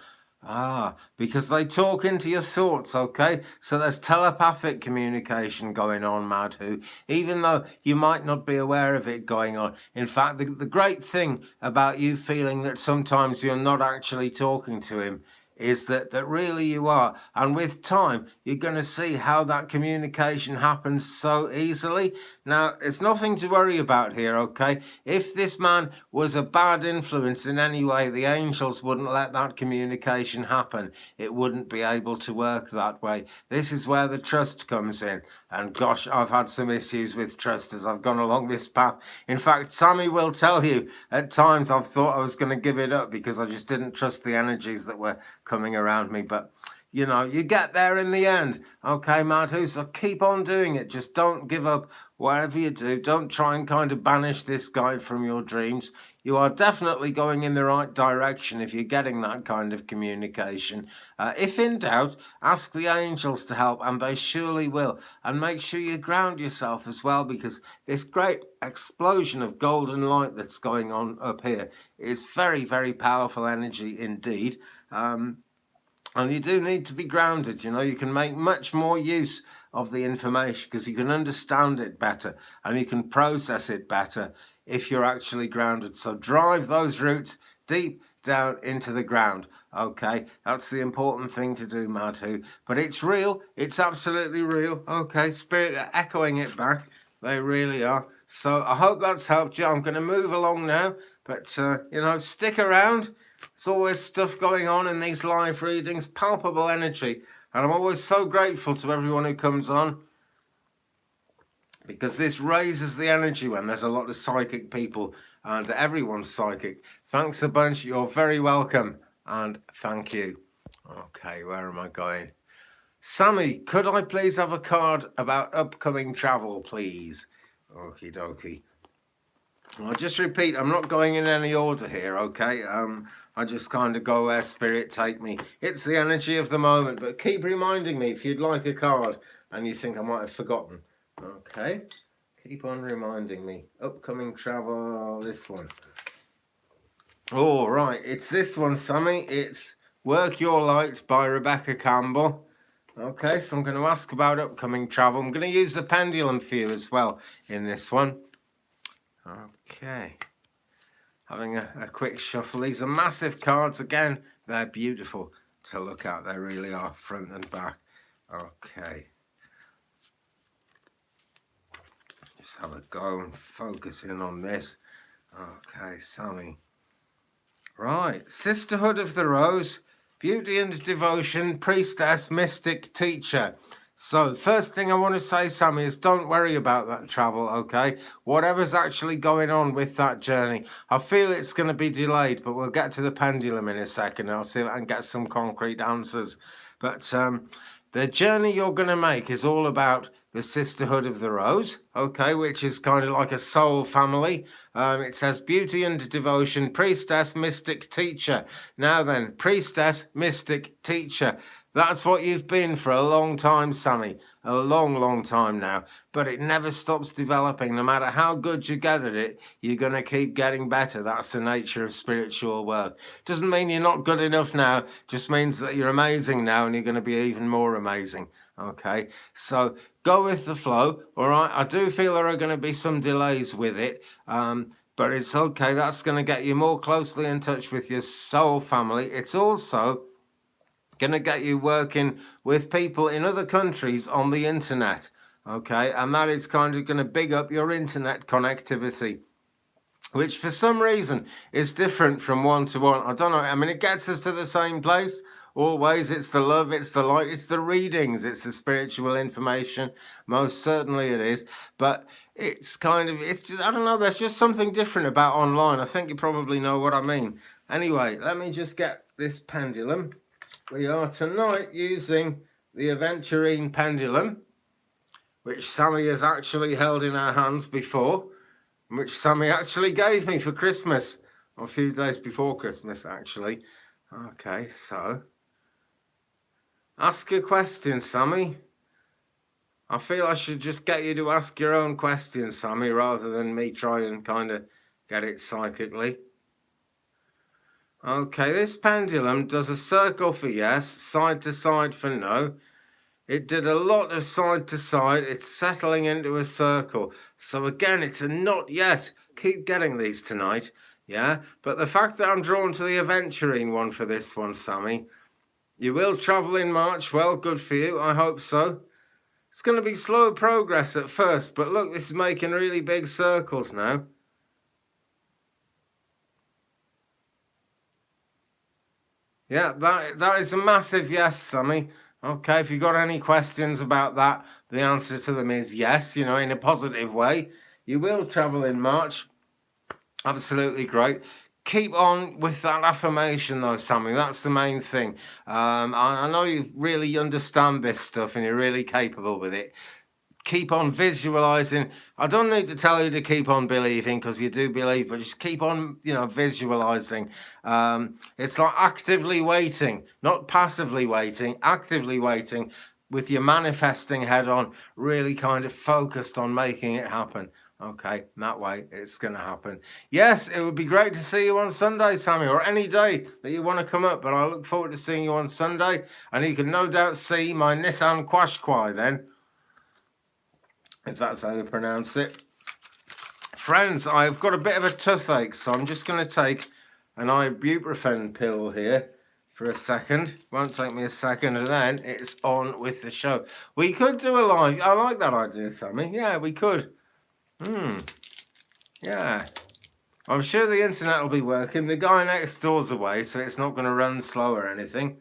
Because they talk into your thoughts, okay? So there's telepathic communication going on, Madhu, even though you might not be aware of it going on. In fact, the great thing about you feeling that sometimes you're not actually talking to him is that really you are. And with time, you're going to see how that communication happens so easily. Now, it's nothing to worry about here, okay? If this man was a bad influence in any way, the angels wouldn't let that communication happen. It wouldn't be able to work that way. This is where the trust comes in. And gosh, I've had some issues with trust as I've gone along this path. In fact, Sammy will tell you, at times I've thought I was going to give it up because I just didn't trust the energies that were coming around me. But you know, you get there in the end. Okay, Madhu, so keep on doing it. Just don't give up whatever you do. Don't try and kind of banish this guy from your dreams. You are definitely going in the right direction if you're getting that kind of communication. If in doubt, ask the angels to help, and they surely will. And make sure you ground yourself as well, because this great explosion of golden light that's going on up here is very, very powerful energy indeed. And you do need to be grounded. You know, you can make much more use of the information because you can understand it better and you can process it better if you're actually grounded. So drive those roots deep down into the ground. Okay, that's the important thing to do, Madhu. But it's real. It's absolutely real. Okay, Spirit are echoing it back. They really are. So I hope that's helped you. I'm going to move along now. But, you know, stick around. There's always stuff going on in these live readings, palpable energy. And I'm always so grateful to everyone who comes on, because this raises the energy when there's a lot of psychic people, and everyone's psychic. Thanks a bunch. You're very welcome. And thank you. Okay, where am I going? Sammy, could I please have a card about upcoming travel, please? Okie dokie. I'll just repeat, I'm not going in any order here, okay? I just kind of go where Spirit take me. It's the energy of the moment, but keep reminding me if you'd like a card and you think I might have forgotten. Okay, keep on reminding me. Upcoming travel, this one. Oh, right, it's this one, Sammy. It's Work Your Light by Rebecca Campbell. Okay, so I'm going to ask about upcoming travel. I'm going to use the pendulum for you as well in this one. Okay, having a quick shuffle. These are massive cards. Again, they're beautiful to look at. They really are, front and back. Okay. Just have a go and focus in on this. Okay, Sammy. Right, Sisterhood of the Rose, Beauty and Devotion, Priestess, Mystic, Teacher. So, first thing I want to say, Sammy, is don't worry about that travel, okay? Whatever's actually going on with that journey, I feel it's going to be delayed, but we'll get to the pendulum in a second. I'll see if I can get some concrete answers. But the journey you're going to make is all about the Sisterhood of the Rose, okay, which is kind of like a soul family. It says Beauty and Devotion, Priestess, Mystic, Teacher. Now then, Priestess, Mystic, Teacher. That's what you've been for a long time, Sammy. A long, long time now. But it never stops developing. No matter how good you get at it, you're going to keep getting better. That's the nature of spiritual work. Doesn't mean you're not good enough now. Just means that you're amazing now and you're going to be even more amazing. Okay, so go with the flow, all right? I do feel there are going to be some delays with it, but it's okay. That's going to get you more closely in touch with your soul family. It's also going to get you working with people in other countries on the internet, okay? And that is kind of going to big up your internet connectivity, which for some reason is different from one to one. I don't know. I mean, it gets us to the same place. Always, it's the love, it's the light, it's the readings, it's the spiritual information. Most certainly it is. But it's kind of, it's just, I don't know, there's just something different about online. I think you probably know what I mean. Anyway, let me just get this pendulum. We are tonight using the Aventurine pendulum, which Sammy has actually held in her hands before, which Sammy actually gave me for Christmas, or a few days before Christmas, actually. Okay, so ask a question, Sammy. I feel I should just get you to ask your own questions, Sammy, rather than me try and kind of get it psychically. Okay, this pendulum does a circle for yes, side to side for no. It did a lot of side to side. It's settling into a circle. So again, it's a not yet. Keep getting these tonight, yeah? But the fact that I'm drawn to the Aventurine one for this one, Sammy, You will travel in March. Well, good for you. I hope so. It's going to be slow progress at first, but look, this is making really big circles now. Yeah, that is a massive yes, Sammy. Okay, if you've got any questions about that, the answer to them is yes, in a positive way. You will travel in March. Absolutely great. Keep on with that affirmation though, Sammy. That's the main thing. I know you really understand this stuff and you're really capable with it. Keep on visualizing. I don't need to tell you to keep on believing, because you do believe, but just keep on, visualizing. It's like actively waiting, not passively waiting, actively waiting with your manifesting head on, really kind of focused on making it happen. Okay, that way it's going to happen. Yes, it would be great to see you on Sunday, Sammy, or any day that you want to come up, but I look forward to seeing you on Sunday, and you can no doubt see my Nissan Qashqai then, if that's how you pronounce it. Friends, I've got a bit of a toothache, so I'm just going to take an ibuprofen pill here for a second. Won't take me a second, and then it's on with the show. We could do a live. I like that idea, Sammy. Yeah, we could. Yeah. I'm sure the internet will be working. The guy next door's away, so it's not going to run slow or anything.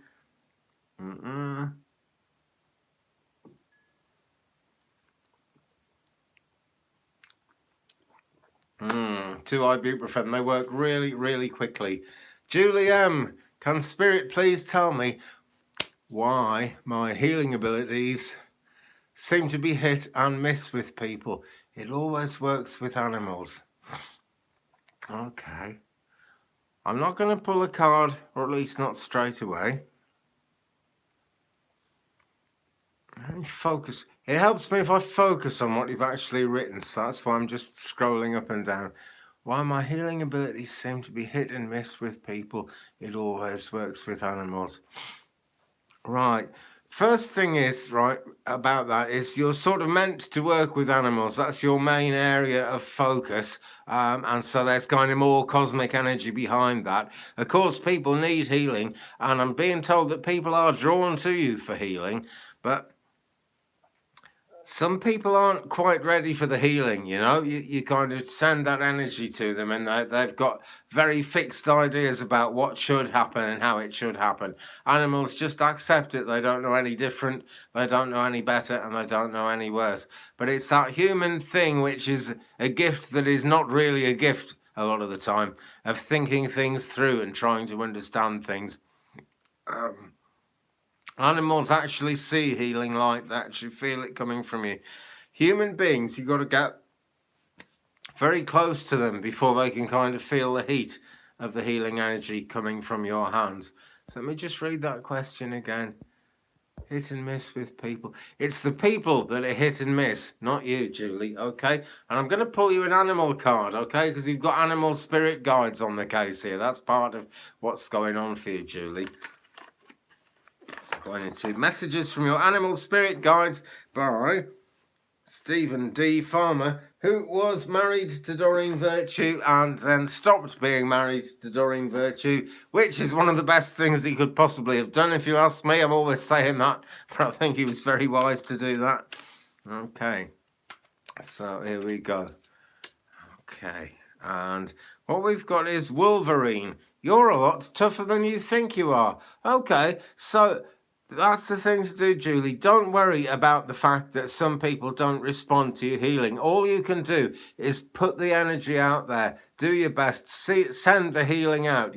Two ibuprofen. They work really, really quickly. Julie M., can Spirit please tell me why my healing abilities seem to be hit and miss with people? It always works with animals. Okay. I'm not going to pull a card, or at least not straight away. Let me focus. It helps me if I focus on what you've actually written, so that's why I'm just scrolling up and down. Why my healing abilities seem to be hit and miss with people, it always works with animals. Right. First thing is, right, about that is you're sort of meant to work with animals. That's your main area of focus. And so there's kind of more cosmic energy behind that. Of course, people need healing, and I'm being told that people are drawn to you for healing, but some people aren't quite ready for the healing, you kind of send that energy to them, and they've got very fixed ideas about what should happen and how it should happen. Animals just accept it. They don't know any different, they don't know any better, and they don't know any worse. But it's that human thing, which is a gift that is not really a gift a lot of the time, of thinking things through and trying to understand things. Animals actually see healing light. They actually feel it coming from you. Human beings, you've got to get very close to them before they can kind of feel the heat of the healing energy coming from your hands. So let me just read that question again. Hit and miss with people. It's the people that are hit and miss, not you, Julie, okay? And I'm going to pull you an animal card, okay? Because you've got animal spirit guides on the case here. That's part of what's going on for you, Julie. Going into messages from your animal spirit guides by Stephen D. Farmer, who was married to Doreen Virtue and then stopped being married to Doreen Virtue, which is one of the best things he could possibly have done, if you ask me. I'm always saying that, but I think he was very wise to do that. Okay, so here we go. Okay, and what we've got is Wolverine. You're a lot tougher than you think you are. Okay, so that's the thing to do, Julie. Don't worry about the fact that some people don't respond to your healing. All you can do is put the energy out there. Do your best. Send the healing out,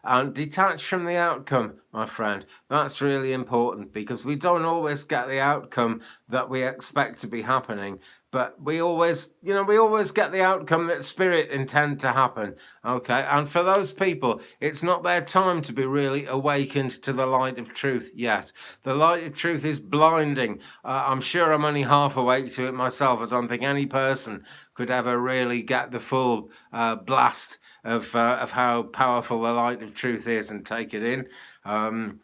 and detach from the outcome, my friend. That's really important, because we don't always get the outcome that we expect to be happening. But we always get the outcome that spirit intend to happen, okay? And for those people, it's not their time to be really awakened to the light of truth yet. The light of truth is blinding. I'm sure I'm only half awake to it myself. I don't think any person could ever really get the full blast of how powerful the light of truth is and take it in.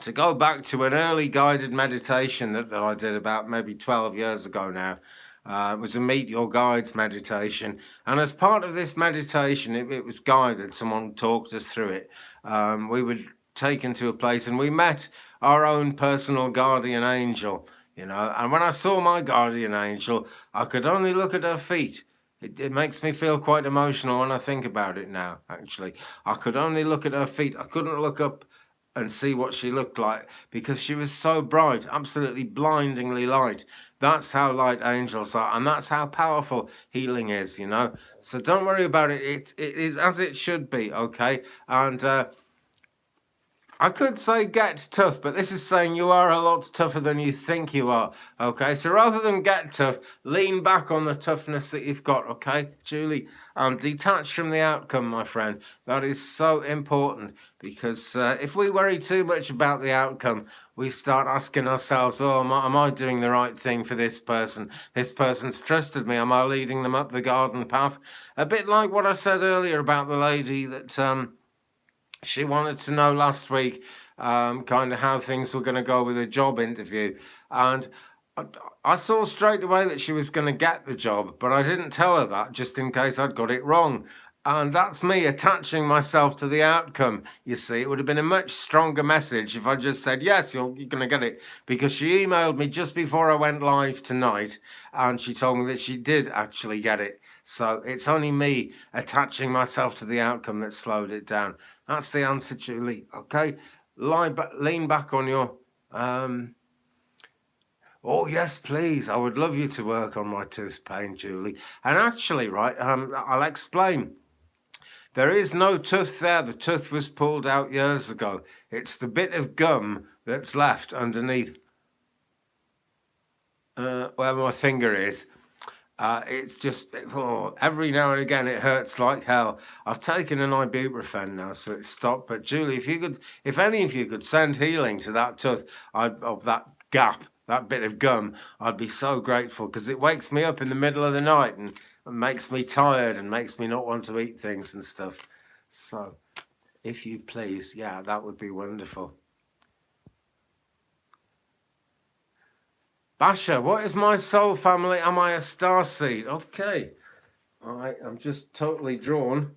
To go back to an early guided meditation that I did about maybe 12 years ago now. It was a Meet Your Guides meditation. And as part of this meditation, it was guided. Someone talked us through it. We would taken to a place, and we met our own personal guardian angel, you know. And when I saw my guardian angel, I could only look at her feet. It makes me feel quite emotional when I think about it now, actually. I could only look at her feet. I couldn't look up and see what she looked like because she was so bright, absolutely blindingly light. That's how light angels are, and that's how powerful healing is, you know. So don't worry about it. It is as it should be, okay? And I could say get tough, but this is saying you are a lot tougher than you think you are, okay? So rather than get tough, lean back on the toughness that you've got, okay, Julie? Detach from the outcome, my friend. That is so important because if we worry too much about the outcome, we start asking ourselves, oh, am I doing the right thing for this person? This person's trusted me. Am I leading them up the garden path? A bit like what I said earlier about the lady that... she wanted to know last week kind of how things were going to go with a job interview. And I saw straight away that she was going to get the job, but I didn't tell her that just in case I'd got it wrong. And that's me attaching myself to the outcome. You see, it would have been a much stronger message if I just said, yes, you're going to get it. Because she emailed me just before I went live tonight, and she told me that she did actually get it. So it's only me attaching myself to the outcome that slowed it down. That's the answer, Julie. Okay, lean back on your... Oh, yes, please. I would love you to work on my tooth pain, Julie. And actually, right, I'll explain. There is no tooth there. The tooth was pulled out years ago. It's the bit of gum that's left underneath where my finger is. It's just, every now and again, it hurts like hell. I've taken an ibuprofen now, so it's stopped. But Julie, if any of you could send healing to that tooth, of that gap, that bit of gum, I'd be so grateful because it wakes me up in the middle of the night and makes me tired and makes me not want to eat things and stuff. So, if you please, yeah, that would be wonderful. Basha, what is my soul family? Am I a starseed? Okay. I'm just totally drawn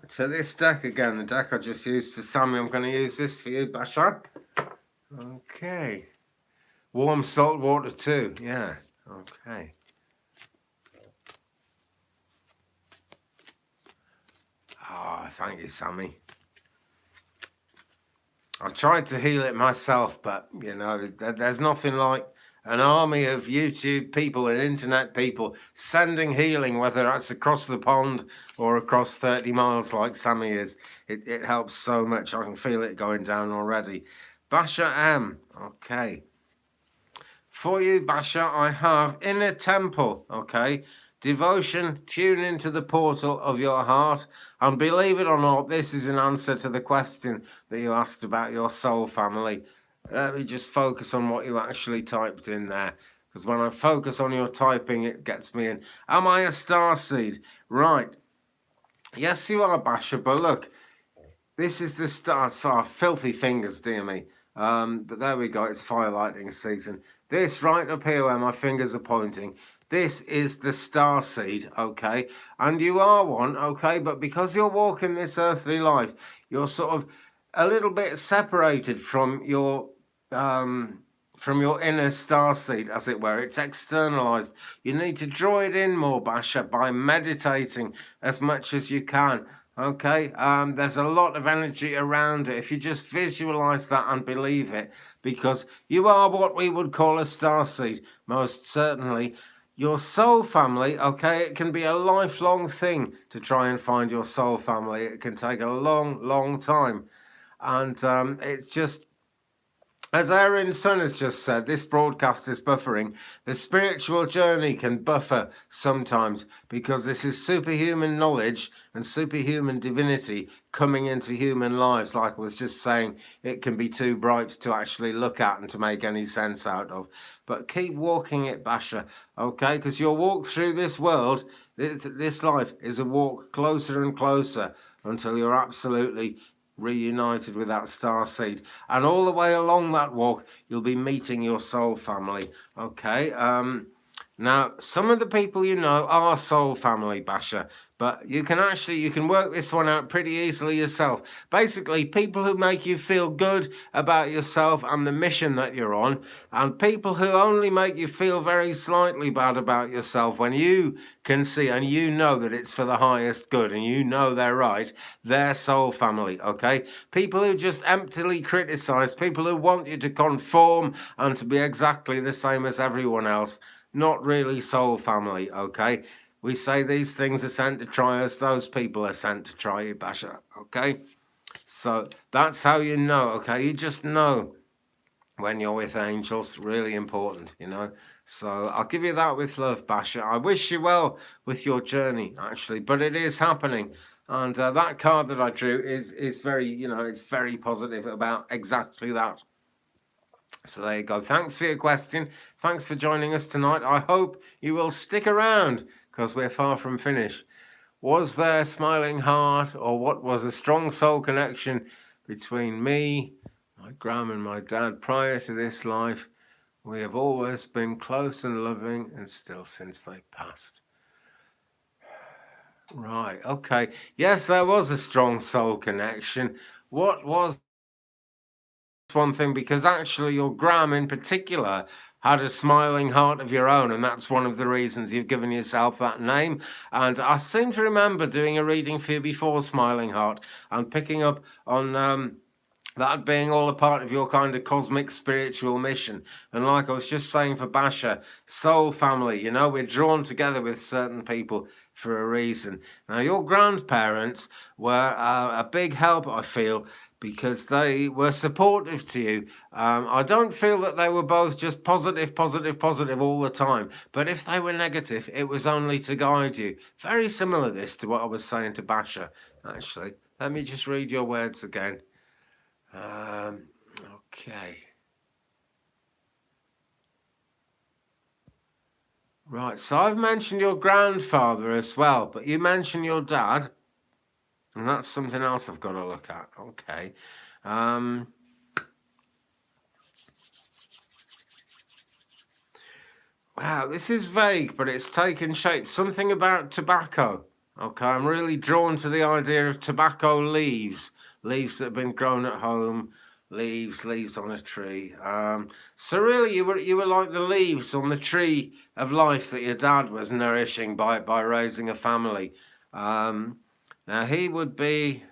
to this deck again. The deck I just used for Sammy. I'm going to use this for you, Basha. Okay. Warm salt water too. Yeah. Okay. Oh, thank you, Sammy. I've tried to heal it myself, but, you know, there's nothing like an army of YouTube people and internet people sending healing, whether that's across the pond or across 30 miles like Sammy is. It helps so much. I can feel it going down already. Basha M. Okay. For you, Basha, I have Inner Temple, okay? Devotion, tune into the portal of your heart. And believe it or not, this is an answer to the question that you asked about your soul family. Let me just focus on what you actually typed in there. Because when I focus on your typing, it gets me in. Am I a starseed? Right. Yes, you are, Basha, but look, this is the star. So filthy fingers, dear me. But there we go, it's firelighting season. This right up here where my fingers are pointing, this is the star seed, okay? And you are one, okay? But because you're walking this earthly life, you're sort of a little bit separated from your inner star seed, as it were. It's externalized. You need to draw it in more, Basha, by meditating as much as you can. Okay, there's a lot of energy around it. If you just visualize that and believe it, because you are what we would call a starseed, most certainly. Your soul family, okay, it can be a lifelong thing to try and find your soul family. It can take a long, long time. And it's just, as Aaron's son has just said, this broadcast is buffering. The spiritual journey can buffer sometimes because this is superhuman knowledge and superhuman divinity coming into human lives. Like I was just saying, it can be too bright to actually look at and to make any sense out of. But keep walking it, Basha, okay? Because your walk through this world, this life, is a walk closer and closer until you're absolutely reunited with that star seed, and all the way along that walk you'll be meeting your soul family, okay? Now some of the people you know are soul family, Basha, But you can work this one out pretty easily yourself. Basically, people who make you feel good about yourself and the mission that you're on, and people who only make you feel very slightly bad about yourself when you can see and you know that it's for the highest good and you know they're right, they're soul family, okay? People who just emptily criticize, people who want you to conform and to be exactly the same as everyone else, not really soul family, okay? We say these things are sent to try us. Those people are sent to try you, Basha. Okay? So that's how you know, okay? You just know when you're with angels. Really important, you know? So I'll give you that with love, Basha. I wish you well with your journey, actually. But it is happening. And that card that I drew is very, you know, it's very positive about exactly that. So there you go. Thanks for your question. Thanks for joining us tonight. I hope you will stick around, because we're far from finished. Was there a smiling heart, or what was a strong soul connection between me, my gram, and my dad prior to this life? We have always been close and loving, and still since they passed. Right, okay. Yes, there was a strong soul connection. What was one thing? Because actually your gram in particular had a smiling heart of your own, and that's one of the reasons you've given yourself that name. And I seem to remember doing a reading for you before, Smiling Heart, and picking up on that being all a part of your kind of cosmic spiritual mission. And like I was just saying for Basha, soul family, you know, we're drawn together with certain people for a reason. Now, your grandparents were a big help, I feel, because they were supportive to you. I don't feel that they were both just positive all the time. But if they were negative, it was only to guide you. Very similar this to what I was saying to Basha, actually. Let me just read your words again. Okay. Right, so I've mentioned your grandfather as well, but you mentioned your dad. And that's something else I've got to look at. Okay. Wow, this is vague, but it's taken shape. Something about tobacco. Okay, I'm really drawn to the idea of tobacco leaves. Leaves that have been grown at home. Leaves on a tree. So really, you were like the leaves on the tree of life that your dad was nourishing by raising a family. Now, he would be...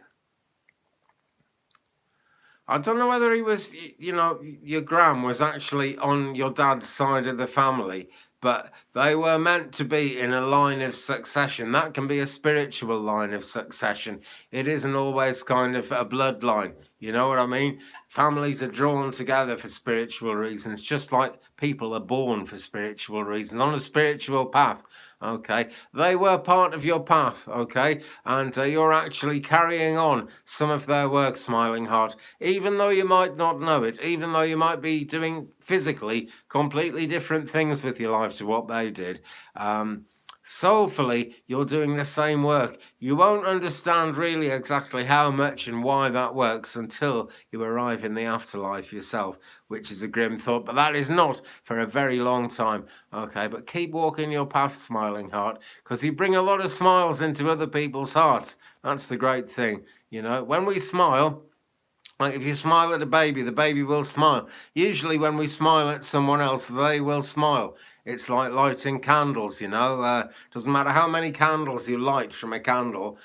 I don't know whether he was, you know, your gram was actually on your dad's side of the family, but they were meant to be in a line of succession. That can be a spiritual line of succession. It isn't always kind of a bloodline. You know what I mean? Families are drawn together for spiritual reasons, just like people are born for spiritual reasons, on a spiritual path. Okay, they were part of your path, okay, and you're actually carrying on some of their work, Smiling Heart, even though you might not know it, even though you might be doing physically completely different things with your life to what they did. Soulfully, you're doing the same work. You won't understand really exactly how much and why that works until you arrive in the afterlife yourself, which is a grim thought, but that is not for a very long time. Okay, but keep walking your path, Smiling Heart, because you bring a lot of smiles into other people's hearts. That's the great thing. You know, when we smile, like if you smile at a baby, the baby will smile. Usually when we smile at someone else, they will smile. It's like lighting candles, you know. Doesn't matter how many candles you light from a candle,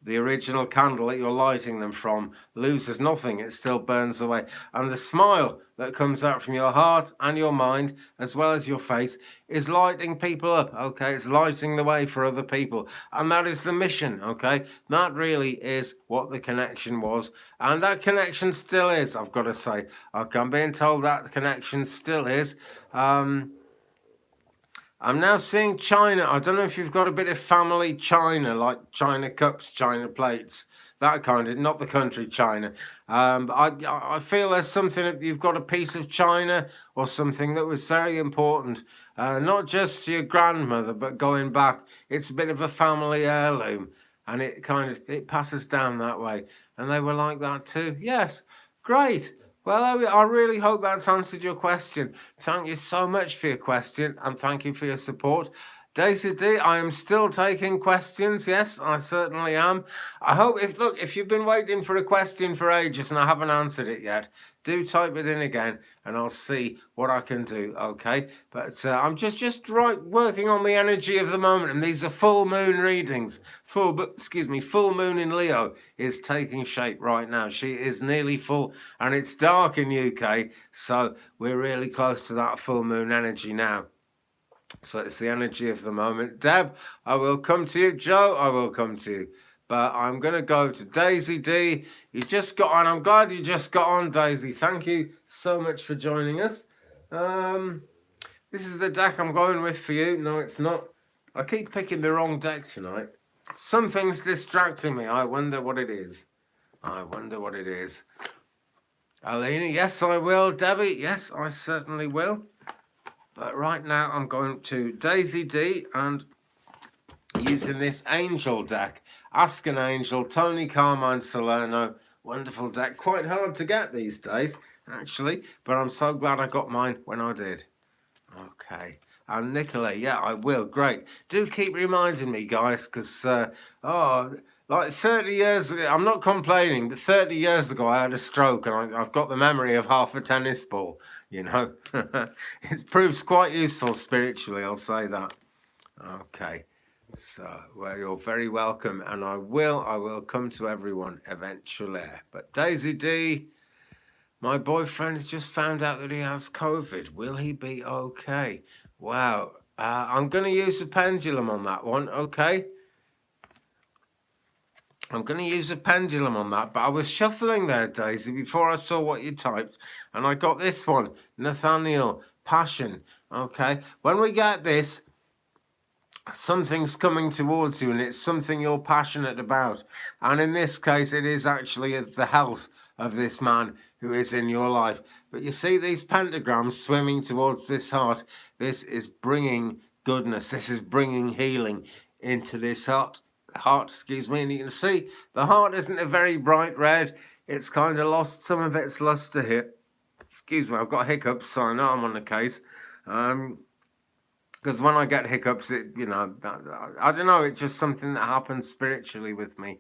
the original candle that you're lighting them from loses nothing. It still burns away. And the smile that comes out from your heart and your mind, as well as your face, is lighting people up, okay? It's lighting the way for other people. And that is the mission, okay? That really is what the connection was. And that connection still is, I've got to say. Okay, I'm being told that connection still is. I'm now seeing China. I don't know if you've got a bit of family China, like China cups, China plates, that kind of, not the country China. I feel there's something that you've got a piece of China or something that was very important. Not just to your grandmother, but going back, it's a bit of a family heirloom, and it passes down that way. And they were like that too. Yes, great. Well, I really hope that's answered your question. Thank you so much for your question, and thank you for your support. Daisy D, I am still taking questions. Yes, I certainly am. I hope if you've been waiting for a question for ages and I haven't answered it yet, do type it in again and I'll see what I can do. Okay, but I'm just working on the energy of the moment, and these are full moon readings. Full moon in Leo is taking shape right now. She is nearly full, and it's dark in UK, so we're really close to that full moon energy now. So it's the energy of the moment. Deb, I will come to you. Joe, I will come to you. But I'm going to go to Daisy D. You just got on. I'm glad you just got on, Daisy. Thank you so much for joining us. This is the deck I'm going with for you. No, it's not. I keep picking the wrong deck tonight. Something's distracting me. I wonder what it is. I wonder what it is. Alina, yes, I will. Debbie, yes, I certainly will. But right now I'm going to Daisy D and using this angel deck. Ask an Angel, Tony Carmine Salerno. Wonderful deck. Quite hard to get these days, actually. But I'm so glad I got mine when I did. Okay. And Nicola, yeah, I will. Great. Do keep reminding me, guys, because, like 30 years ago, I'm not complaining, but 30 years ago I had a stroke and I've got the memory of half a tennis ball, you know. It proves quite useful spiritually, I'll say that. Okay. So, well, you're very welcome, and I will come to everyone eventually. But Daisy D, my boyfriend has just found out that he has COVID. Will he be okay? Wow. I'm going to use a pendulum on that one, okay? I'm going to use a pendulum on that, but I was shuffling there, Daisy, before I saw what you typed, and I got this one, Nathaniel, passion, okay? When we get this, something's coming towards you and it's something you're passionate about. And in this case, it is actually the health of this man who is in your life. But you see these pentagrams swimming towards this heart. This is bringing goodness. This is bringing healing into this heart. And you can see the heart isn't a very bright red. It's kind of lost some of its luster here. Excuse me, I've got hiccups, so I know I'm on the case. Because when I get hiccups, I don't know, it's just something that happens spiritually with me.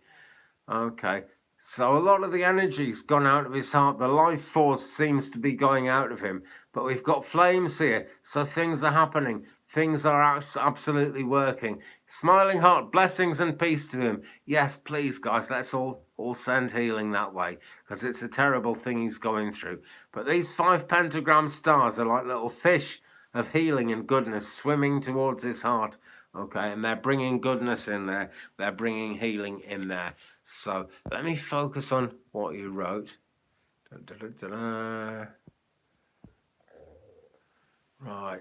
Okay, so a lot of the energy's gone out of his heart. The life force seems to be going out of him. But we've got flames here, so things are happening. Things are absolutely working. Smiling heart, blessings and peace to him. Yes, please, guys, let's all send healing that way, because it's a terrible thing he's going through. But these 5 pentagram stars are like little fish of healing and goodness swimming towards his heart, okay, and they're bringing goodness in there, they're bringing healing in there. So let me focus on what you wrote. Right.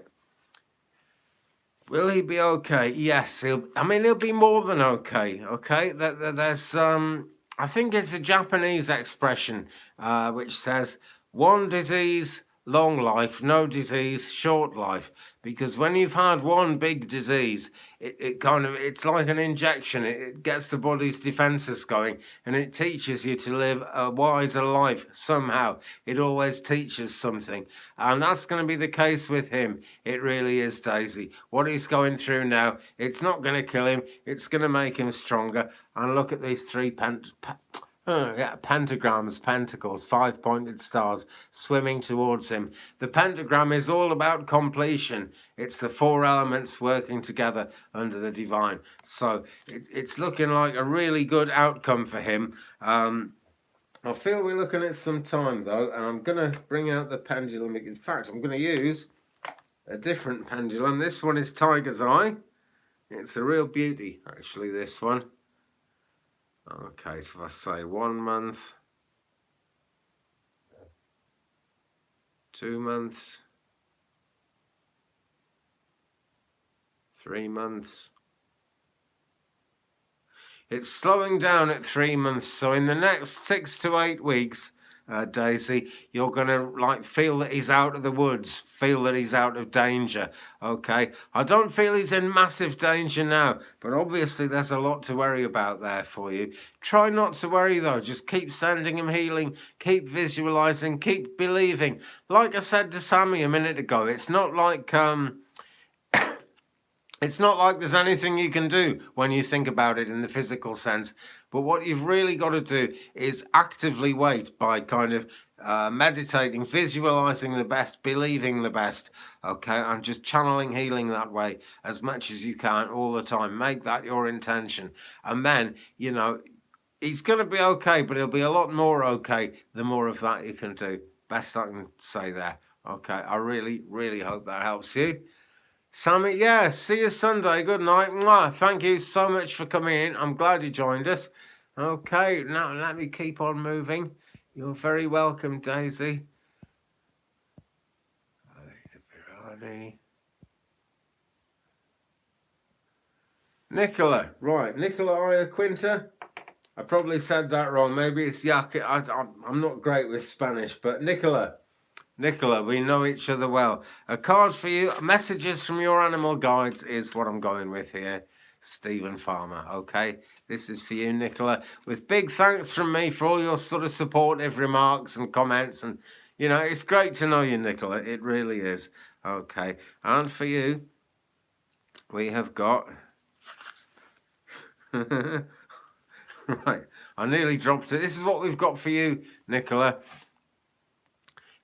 Will he be okay? Yes, he'll be more than okay, okay? There's, I think it's a Japanese expression, which says, one disease, long life, no disease, short life. Because when you've had one big disease, it's like an injection. It gets the body's defenses going, and it teaches you to live a wiser life somehow. It always teaches something. And that's going to be the case with him. It really is, Daisy. What he's going through now, it's not going to kill him. It's going to make him stronger. And look at these 3 pentagrams, pentacles, 5 pointed stars swimming towards him. The pentagram is all about completion. It's the 4 elements working together under the divine. So it's looking like a really good outcome for him. I feel we're looking at some time though, and I'm going to bring out the pendulum. In fact, I'm going to use a different pendulum. This one is Tiger's Eye. It's a real beauty, actually, this one. Okay, so if I say 1 month, 2 months, 3 months. It's slowing down at 3 months. So in the next 6 to 8 weeks, Daisy, you're going to feel that he's out of the woods, feel that he's out of danger, okay? I don't feel he's in massive danger now, but obviously there's a lot to worry about there for you. Try not to worry though, just keep sending him healing, keep visualizing, keep believing. Like I said to Sammy a minute ago, it's not like It's not like there's anything you can do when you think about it in the physical sense. But what you've really got to do is actively wait by kind of meditating, visualizing the best, believing the best. Okay. And just channeling healing that way as much as you can all the time. Make that your intention. And then, you know, he's going to be okay, but he'll be a lot more okay the more of that you can do. Best I can say there. Okay. I really, really hope that helps you. Sammy, yeah, see you Sunday. Good night. Mwah. Thank you so much for coming in. I'm glad you joined us. Okay, now let me keep on moving. You're very welcome, Daisy. Nicola, right, Nicola Iaquinta. I probably said that wrong. Maybe it's Yak. I'm not great with Spanish, but Nicola, we know each other well. A card for you. Messages from your animal guides is what I'm going with here. Stephen Farmer. Okay, this is for you, Nicola. With big thanks from me for all your sort of supportive remarks and comments. And, you know, it's great to know you, Nicola. It really is. Okay, and for you, we have got... Right, I nearly dropped it. This is what we've got for you, Nicola.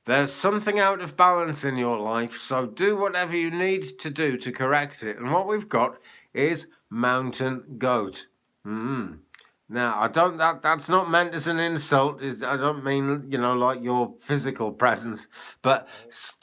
There's something out of balance in your life, so do whatever you need to do to correct it. And what we've got is mountain goat. Now, I don't. That's not meant as an insult. I don't mean, you know, like your physical presence, but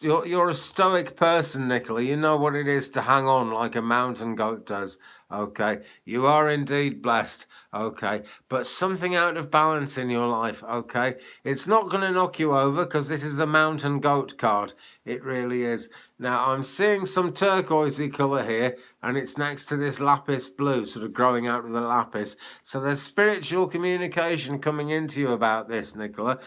you're a stoic person, Nicola. You know what it is to hang on like a mountain goat does. Okay, you are indeed blessed. Okay, but something out of balance in your life. Okay, it's not going to knock you over because this is the mountain goat card. It really is. Now, I'm seeing some turquoisey colour here, and it's next to this lapis blue, sort of growing out of the lapis. So there's spiritual communication coming into you about this, Nicola.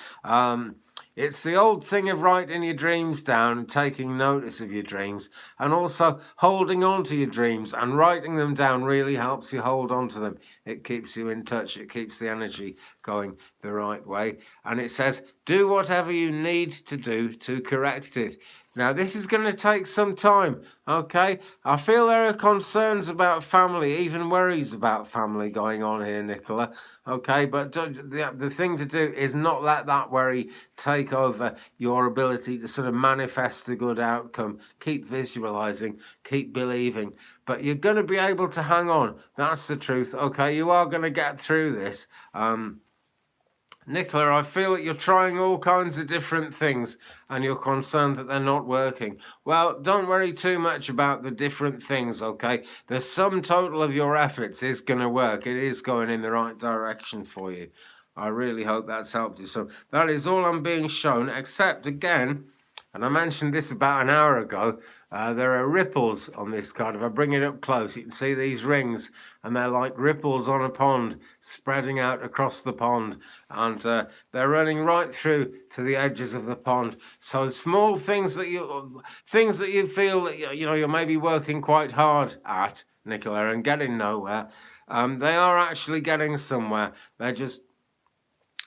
It's the old thing of writing your dreams down and taking notice of your dreams, and also holding on to your dreams and writing them down really helps you hold on to them. It keeps you in touch. It keeps the energy going the right way. And it says, do whatever you need to do to correct it. Now, this is going to take some time, okay? I feel there are concerns about family, even worries about family going on here, Nicola, okay? But the thing to do is not let that worry take over your ability to sort of manifest a good outcome. Keep visualizing, keep believing, but you're going to be able to hang on. That's the truth, okay? You are going to get through this. Nicola, I feel that you're trying all kinds of different things and you're concerned that they're not working. Well, don't worry too much about the different things, okay? The sum total of your efforts is going to work. It is going in the right direction for you. I really hope that's helped you. So that is all I'm being shown, except again, and I mentioned this about an hour ago, there are ripples on this card. If I bring it up close, you can see these rings, and they're like ripples on a pond, spreading out across the pond, and they're running right through to the edges of the pond. So small things that you feel that you're maybe working quite hard at, Nicola, and getting nowhere. They are actually getting somewhere. They're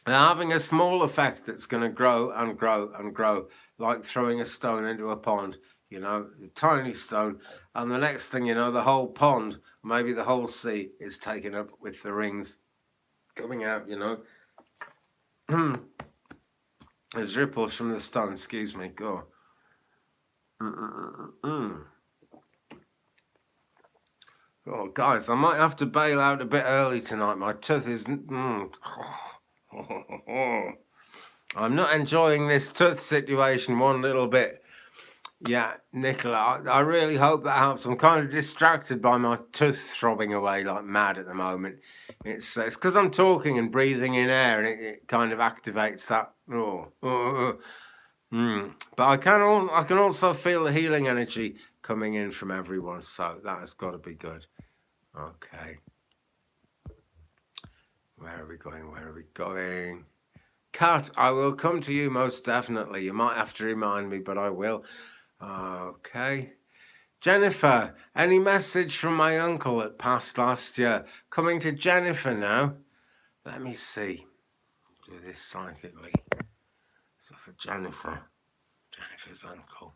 having a small effect that's going to grow and grow and grow, like throwing a stone into a pond, a tiny stone. And the next thing you know, the whole pond, maybe the whole sea, is taken up with the rings coming out, There's ripples from the stone, excuse me, go. Oh, guys, I might have to bail out a bit early tonight. My tooth is... I'm not enjoying this tooth situation one little bit. Yeah, Nicola, I really hope that helps. I'm kind of distracted by my tooth throbbing away like mad at the moment. It's because I'm talking and breathing in air, and it kind of activates that. But I can also feel the healing energy coming in from everyone, so that has got to be good. Okay. Where are we going? Where are we going? Kat, I will come to you most definitely. You might have to remind me, but I will. Okay. Jennifer, any message from my uncle that passed last year? Coming to Jennifer now. Let me see. Do this psychically. So for Jennifer's uncle.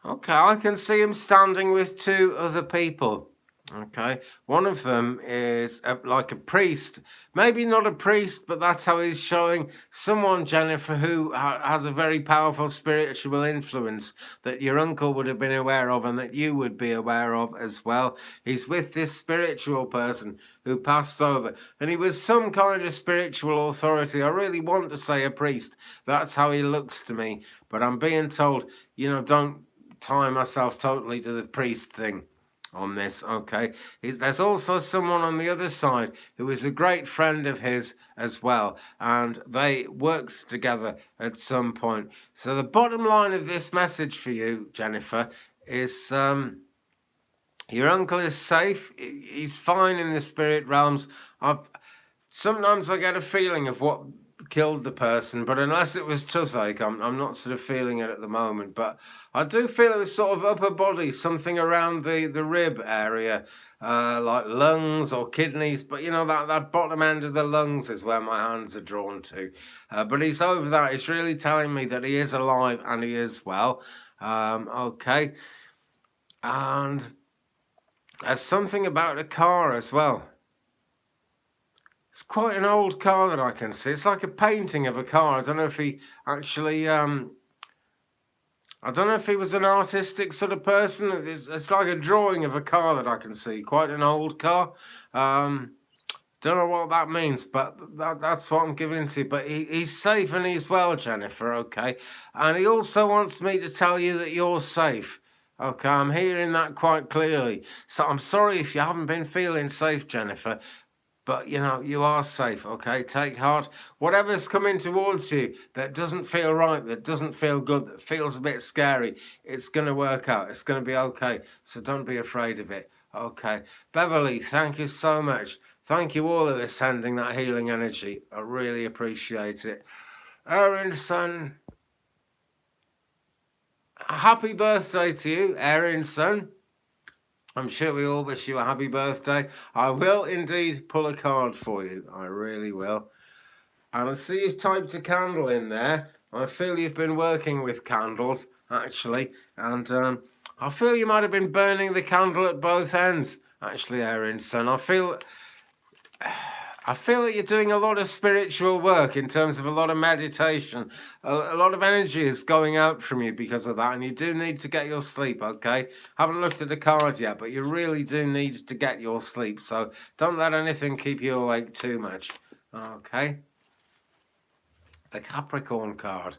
Okay, I can see him standing with two other people. Okay, one of them is like a priest, maybe not a priest, but that's how he's showing someone, Jennifer, who has a very powerful spiritual influence that your uncle would have been aware of and that you would be aware of as well. He's with this spiritual person who passed over, and he was some kind of spiritual authority. I really want to say a priest. That's how he looks to me, but I'm being told, don't tie myself totally to the priest thing on this. Okay, there's also someone on the other side who is a great friend of his as well, and they worked together at some point. So the bottom line of this message for you, Jennifer, is your uncle is safe. He's fine in the spirit realms. Sometimes I get a feeling of what killed the person, but unless it was toothache, I'm not sort of feeling it at the moment. But I do feel it was sort of upper body, something around the rib area, like lungs or kidneys. But that bottom end of the lungs is where my hands are drawn to. But he's over that. He's really telling me that he is alive and he is well. Okay, and there's something about the car as well. It's quite an old car that I can see. It's like a painting of a car. I don't know if he actually, I don't know if he was an artistic sort of person. It's like a drawing of a car that I can see. Quite an old car. Don't know what that means, but that's what I'm giving to you. But he's safe and he's well, Jennifer, okay? And he also wants me to tell you that you're safe. Okay, I'm hearing that quite clearly. So I'm sorry if you haven't been feeling safe, Jennifer. But you are safe, okay? Take heart. Whatever's coming towards you that doesn't feel right, that doesn't feel good, that feels a bit scary, it's going to work out. It's going to be okay. So don't be afraid of it. Okay. Beverly, thank you so much. Thank you all who are sending that healing energy. I really appreciate it. Aaron's son, happy birthday to you, Aaron's son. I'm sure we all wish you a happy birthday. I will indeed pull a card for you. I really will. And I see you've typed a candle in there. I feel you've been working with candles, actually. And I feel you might have been burning the candle at both ends, actually, Aaron's son. I feel that you're doing a lot of spiritual work in terms of a lot of meditation. A lot of energy is going out from you because of that, and you do need to get your sleep, okay? Haven't looked at the card yet, but you really do need to get your sleep, so don't let anything keep you awake too much, okay? The Capricorn card.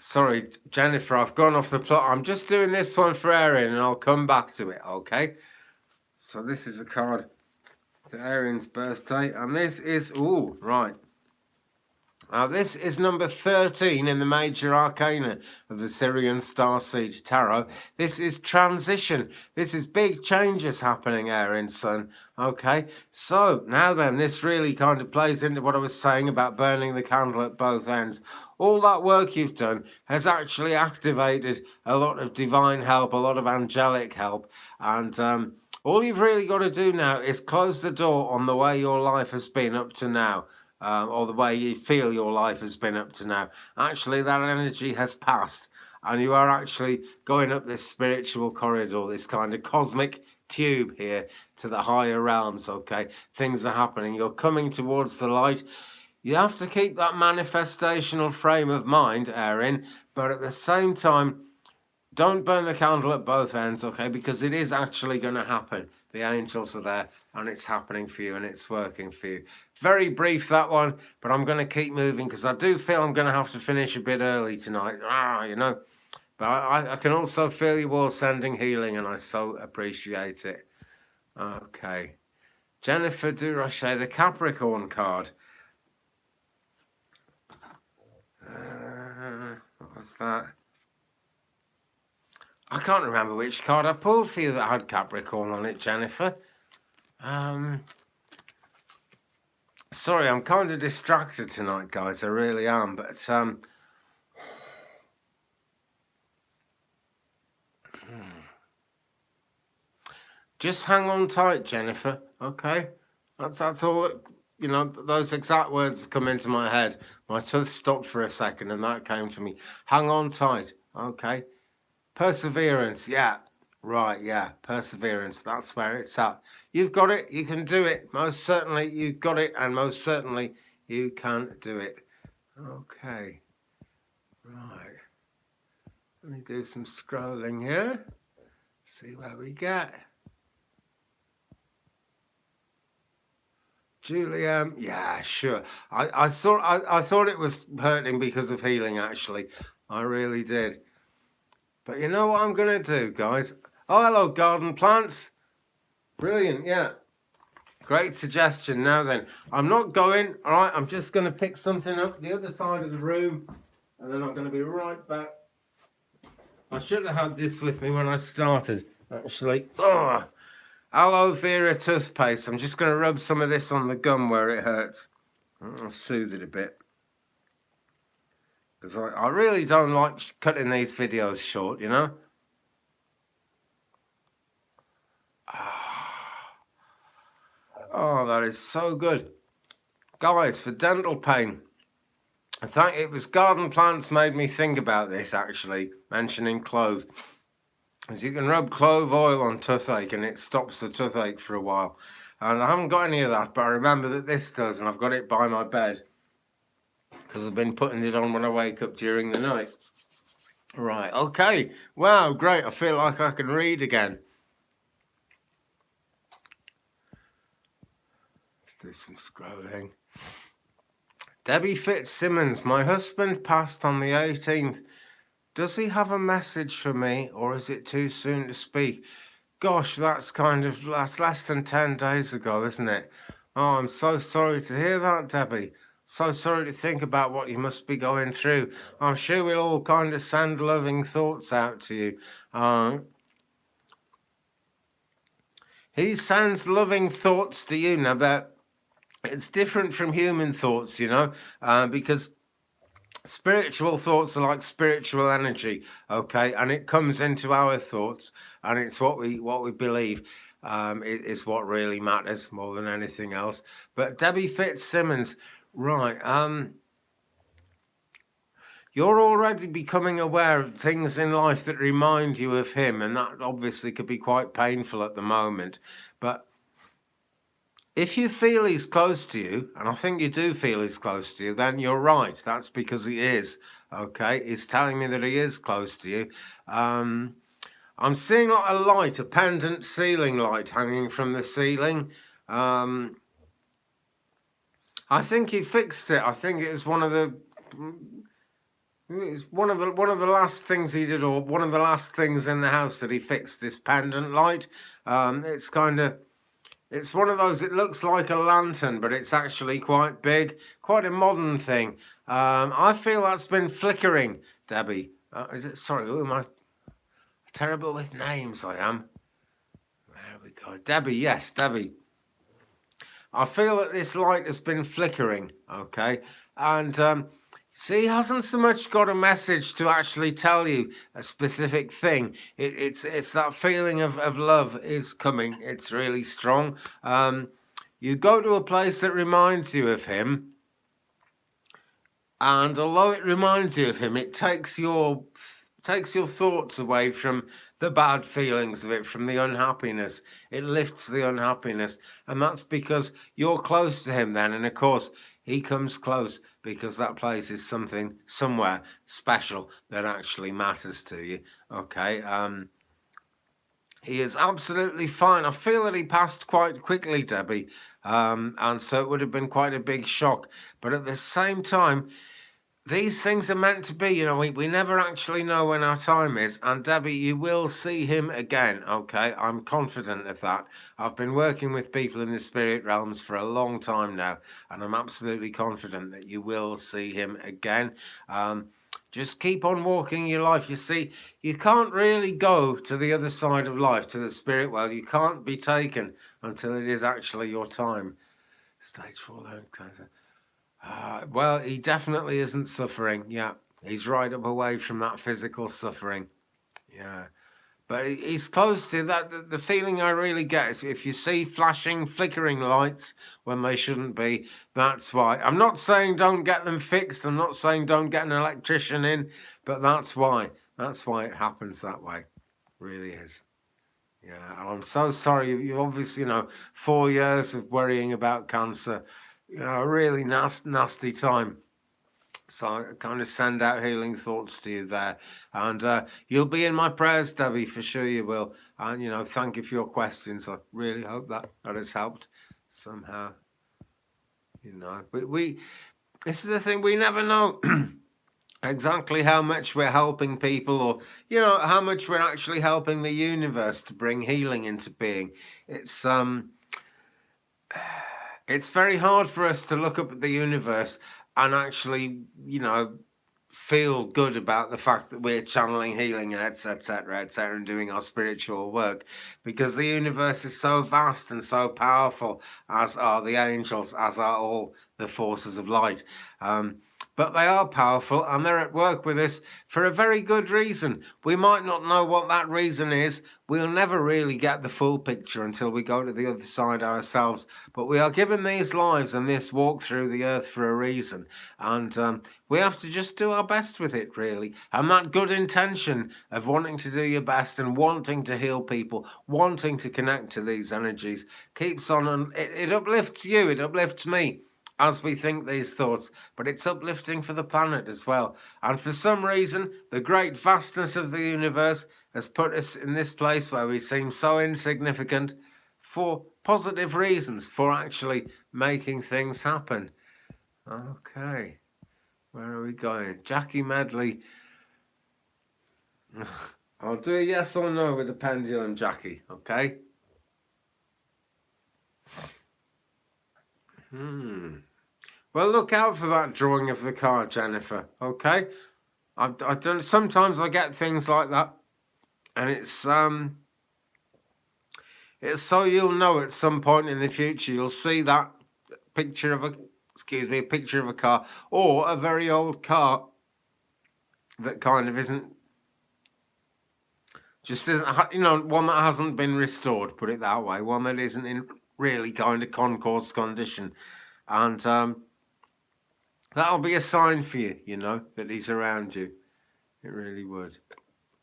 Sorry, Jennifer, I've gone off the plot. I'm just doing this one for Erin, and I'll come back to it, okay? So this is a card to Erin's birthday, and this is, right. Now this is number 13 in the major arcana of the Syrian Starseed Tarot. This is transition. This is big changes happening, Erin's son. Okay, so now then, this really kind of plays into what I was saying about burning the candle at both ends. All that work you've done has actually activated a lot of divine help, a lot of angelic help, and all you've really got to do now is close the door on the way your life has been up to now. Or the way you feel your life has been up to now. Actually, that energy has passed, and you are actually going up this spiritual corridor, this kind of cosmic tube here to the higher realms, okay? Things are happening. You're coming towards the light. You have to keep that manifestational frame of mind, Erin, but at the same time, don't burn the candle at both ends, okay? Because it is actually going to happen. The angels are there, and it's happening for you, and it's working for you. Very brief, that one, but I'm going to keep moving because I do feel I'm going to have to finish a bit early tonight. But I can also feel you all sending healing, and I so appreciate it. Okay. Jennifer Durocher, the Capricorn card. What was that? I can't remember which card I pulled for you that had Capricorn on it, Jennifer. Sorry, I'm kind of distracted tonight, guys. I really am. But just hang on tight, Jennifer. Okay, that's all that you know, those exact words come into my head. My tooth stopped for a second and that came to me. Hang on tight. Okay. Perseverance. Yeah. Right. Yeah. Perseverance. That's where it's at. You've got it. You can do it. Most certainly you've got it. And most certainly you can do it. Okay. Right. Let me do some scrolling here. See where we get. Julia, yeah, sure. I thought it was hurting because of healing, actually. I really did. But you know what I'm going to do, guys? Oh, hello, garden plants. Brilliant, yeah. Great suggestion. Now then, I'm not going, all right? I'm just going to pick something up the other side of the room, and then I'm going to be right back. I should have had this with me when I started, actually. Oh. Aloe vera toothpaste. I'm just going to rub some of this on the gum where it hurts. I'll soothe it a bit. Because I really don't like cutting these videos short, you know? Oh, that is so good. Guys, for dental pain, I think it was garden plants made me think about this, actually, mentioning clove. As you can rub clove oil on toothache and it stops the toothache for a while. And I haven't got any of that, but I remember that this does, and I've got it by my bed because I've been putting it on when I wake up during the night. Right, okay. Wow, great. I feel like I can read again. Let's do some scrolling. Debbie Fitzsimmons, my husband passed on the 18th. Does he have a message for me, or is it too soon to speak? Gosh, that's less than 10 days ago, isn't it? Oh, I'm so sorry to hear that, Debbie. So sorry to think about what you must be going through. I'm sure we'll all kind of send loving thoughts out to you. He sends loving thoughts to you. Now, that it's different from human thoughts, you know, because spiritual thoughts are like spiritual energy, okay, and it comes into our thoughts, and it's what we believe is what really matters more than anything else. But Debbie Fitzsimmons, right, you're already becoming aware of things in life that remind you of him, and that obviously could be quite painful at the moment. But if you feel he's close to you, and I think you do feel he's close to you, then you're right. That's because he is, okay? He's telling me that he is close to you. I'm seeing like a light, a pendant ceiling light hanging from the ceiling. I think he fixed it. I think it's one of the last things he did, or one of the last things in the house that he fixed, this pendant light. It's one of those, it looks like a lantern, but it's actually quite big, quite a modern thing. I feel that's been flickering, Debbie. Is it? Sorry, who am I? Terrible with names, I am. There we go. Debbie, yes, Debbie. I feel that this light has been flickering, okay? And see, he hasn't so much got a message to actually tell you a specific thing. It's that feeling of love is coming. It's really strong. You go to a place that reminds you of him, and although it reminds you of him, it takes your thoughts away from the bad feelings of it, from the unhappiness. It lifts the unhappiness, and that's because you're close to him then, and of course he comes close because that place is somewhere special that actually matters to you, okay? He is absolutely fine. I feel that he passed quite quickly, Debbie, and so it would have been quite a big shock, but at the same time, these things are meant to be, you know, we never actually know when our time is. And Debbie, you will see him again, okay? I'm confident of that. I've been working with people in the spirit realms for a long time now, and I'm absolutely confident that you will see him again. Just keep on walking your life. You see, you can't really go to the other side of life, to the spirit world. You can't be taken until it is actually your time. Stage 4 lung cancer. Well, he definitely isn't suffering. Yeah, he's right up away from that physical suffering. Yeah, But he's close to that. The feeling I really get is if you see flashing, flickering lights when they shouldn't be, that's why. I'm not saying don't get them fixed. I'm not saying don't get an electrician in, but that's why. That's why it happens that way. It really is. Yeah, and I'm so sorry. You obviously, 4 years of worrying about cancer. A really nasty time. So I kind of send out healing thoughts to you there. And you'll be in my prayers, Debbie, for sure you will. And, thank you for your questions. I really hope that has helped somehow. But this is the thing, we never know exactly how much we're helping people or, how much we're actually helping the universe to bring healing into being. It's very hard for us to look up at the universe and actually, feel good about the fact that we're channeling healing and etc., and doing our spiritual work, because the universe is so vast and so powerful, as are the angels, as are all the forces of light. But they are powerful and they're at work with us for a very good reason. We might not know what that reason is. We'll never really get the full picture until we go to the other side ourselves. But we are given these lives and this walk through the earth for a reason. And we have to just do our best with it, really. And that good intention of wanting to do your best and wanting to heal people, wanting to connect to these energies, keeps on, and it uplifts you, it uplifts me as we think these thoughts, but it's uplifting for the planet as well. And for some reason, the great vastness of the universe has put us in this place where we seem so insignificant for positive reasons, for actually making things happen. Okay, where are we going? Jackie Medley. I'll do a yes or no with the pendulum, Jackie, okay? Well, look out for that drawing of the card, Jennifer, okay? I've done, sometimes I get things like that, and it's so you'll know at some point in the future, you'll see that picture of a picture of a car, or a very old car that kind of isn't one that hasn't been restored, put it that way, one that isn't in really kind of concourse condition. And that'll be a sign for you, that he's around you. It really would.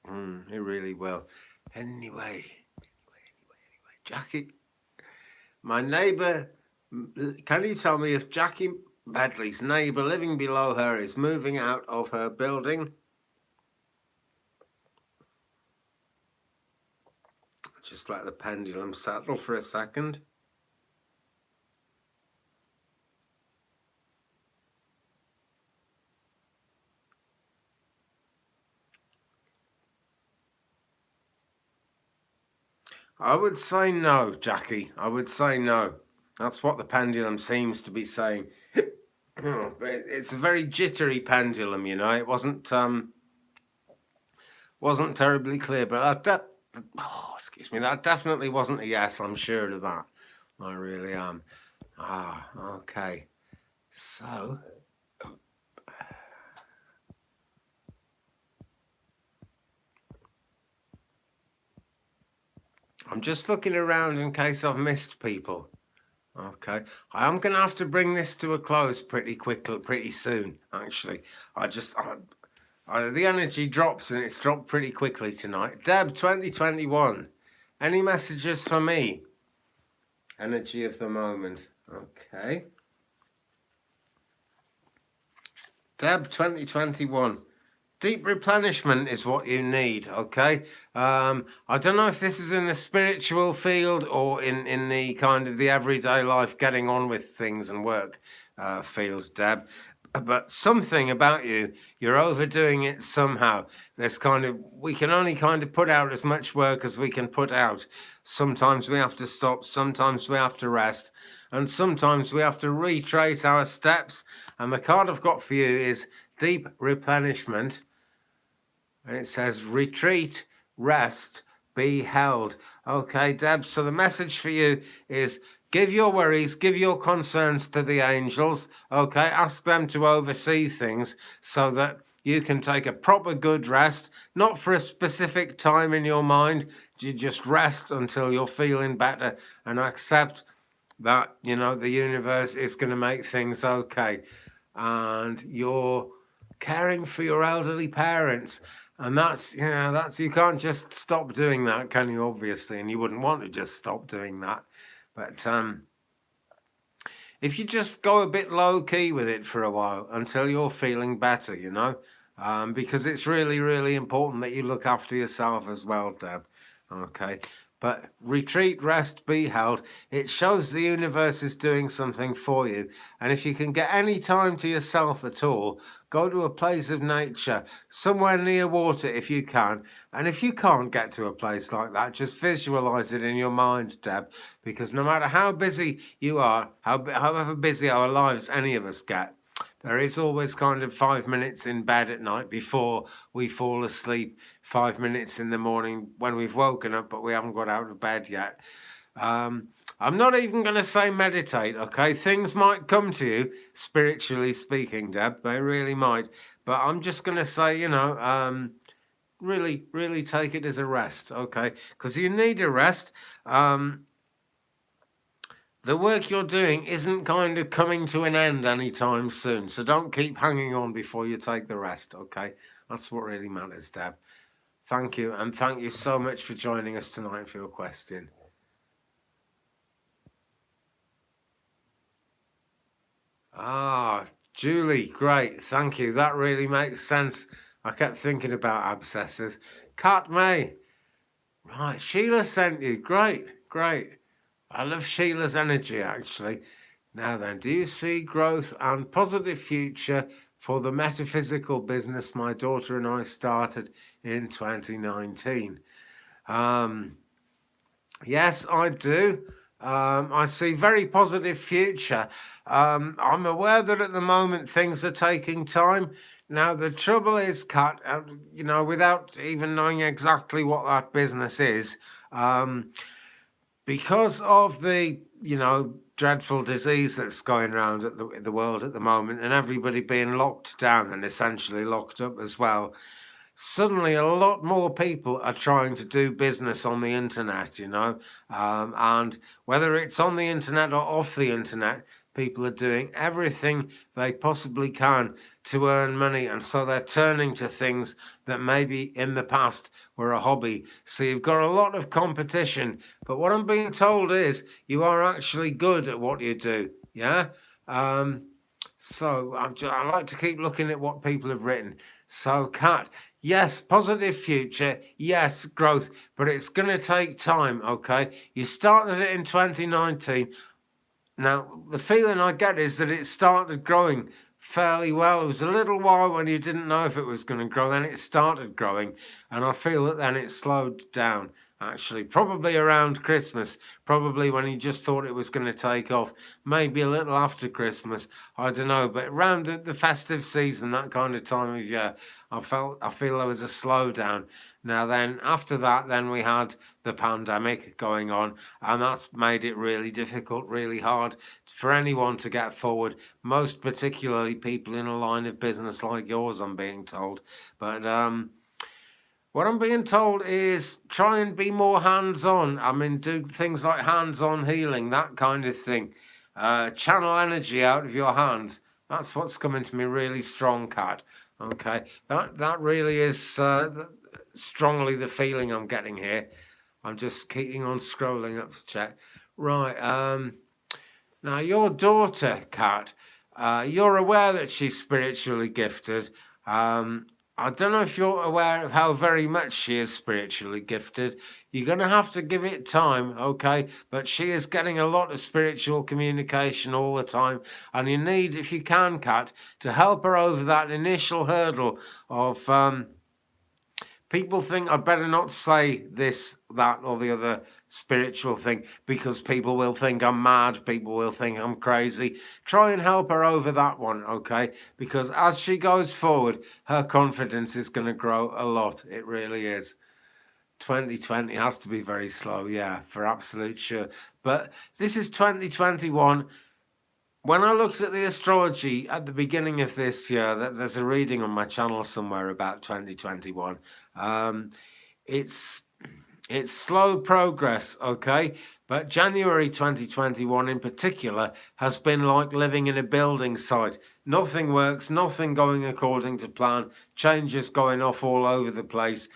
It really will. Anyway, Jackie, my neighbour, can you tell me if Jackie Medley's neighbour living below her is moving out of her building? Just let the pendulum settle for a second. I would say no, Jackie. I would say no. That's what the pendulum seems to be saying. But it's a very jittery pendulum, It wasn't terribly clear, but that definitely wasn't a yes. I'm sure of that. I really am. Okay. So I'm just looking around in case I've missed people. Okay, I'm going to have to bring this to a close pretty soon, actually. The energy drops, and it's dropped pretty quickly tonight. Deb, 2021, any messages for me? Energy of the moment. Okay. Deb, 2021. Deep replenishment is what you need, okay? I don't know if this is in the spiritual field or in the kind of the everyday life, getting on with things and work field, Deb. But something about you're overdoing it somehow. We can only kind of put out as much work as we can put out. Sometimes we have to stop, sometimes we have to rest, and sometimes we have to retrace our steps. And the card I've got for you is Deep Replenishment. And it says, retreat, rest, be held. Okay, Deb, so the message for you is give your worries, give your concerns to the angels. Okay, ask them to oversee things so that you can take a proper good rest, not for a specific time in your mind. You just rest until you're feeling better and accept that, the universe is going to make things okay. And you're caring for your elderly parents. And that's you can't just stop doing that, can you? Obviously, and you wouldn't want to just stop doing that. But if you just go a bit low key with it for a while until you're feeling better, because it's really, really important that you look after yourself as well, Deb. Okay. But retreat, rest, be held. It shows the universe is doing something for you. And if you can get any time to yourself at all, go to a place of nature, somewhere near water if you can. And if you can't get to a place like that, just visualize it in your mind, Deb, because no matter how busy you are, however busy our lives any of us get, there is always kind of 5 minutes in bed at night before we fall asleep, 5 minutes in the morning when we've woken up, but we haven't got out of bed yet. I'm not even going to say meditate, okay? Things might come to you, spiritually speaking, Deb. They really might. But I'm just going to say, really, really take it as a rest, okay? Because you need a rest. The work you're doing isn't kind of coming to an end anytime soon. So don't keep hanging on before you take the rest, okay? That's what really matters, Deb. Thank you. And thank you so much for joining us tonight for your question. Julie, great. Thank you. That really makes sense. I kept thinking about abscesses. Kat May. Right. Sheila sent you. Great. I love Sheila's energy, actually. Now then, do you see growth and positive future for the metaphysical business my daughter and I started in 2019? Yes, I do. I see very positive future. I'm aware that at the moment things are taking time. Now, the trouble is, Kat, without even knowing exactly what that business is, because of the, dreadful disease that's going around at the world at the moment, and everybody being locked down and essentially locked up as well, suddenly a lot more people are trying to do business on the internet, and whether it's on the internet or off the internet, people are doing everything they possibly can to earn money. And so they're turning to things that maybe in the past were a hobby. So you've got a lot of competition. But what I'm being told is you are actually good at what you do. Yeah. So I like to keep looking at what people have written. So, Kat, yes, positive future. Yes, growth. But it's going to take time, okay? You started it in 2019. Now, the feeling I get is that it started growing fairly well. It was a little while when you didn't know if it was going to grow. Then it started growing. And I feel that then it slowed down, actually. Probably around Christmas. Probably when you just thought it was going to take off. Maybe a little after Christmas. I don't know. But around the festive season, that kind of time of year, I feel there was a slowdown. Now then, after that, then we had the pandemic going on, and that's made it really difficult, really hard for anyone to get forward, most particularly people in a line of business like yours, I'm being told. But what I'm being told is try and be more hands-on. I mean, do things like hands-on healing, that kind of thing. Channel energy out of your hands. That's what's coming to me really strong, Kat. Okay, that really is strongly the feeling I'm getting here. I'm just keeping on scrolling up to check. Right. Now, your daughter, Kat, you're aware that she's spiritually gifted. I don't know if you're aware of how very much she is spiritually gifted. You're going to have to give it time, okay? But she is getting a lot of spiritual communication all the time. And you need, if you can, Kat, to help her over that initial hurdle of people think I'd better not say this, that, or the other spiritual thing because people will think I'm mad, people will think I'm crazy. Try and help her over that one, okay? Because as she goes forward, her confidence is going to grow a lot. It really is. 2020 has to be very slow, yeah, for absolute sure. But this is 2021. when I looked at the astrology at the beginning of this year, there's a reading on my channel somewhere about 2021. Um, it's it's slow progress, okay? But January 2021 in particular has been like living in a building site. Nothing works, nothing going according to plan, changes going off all over the place.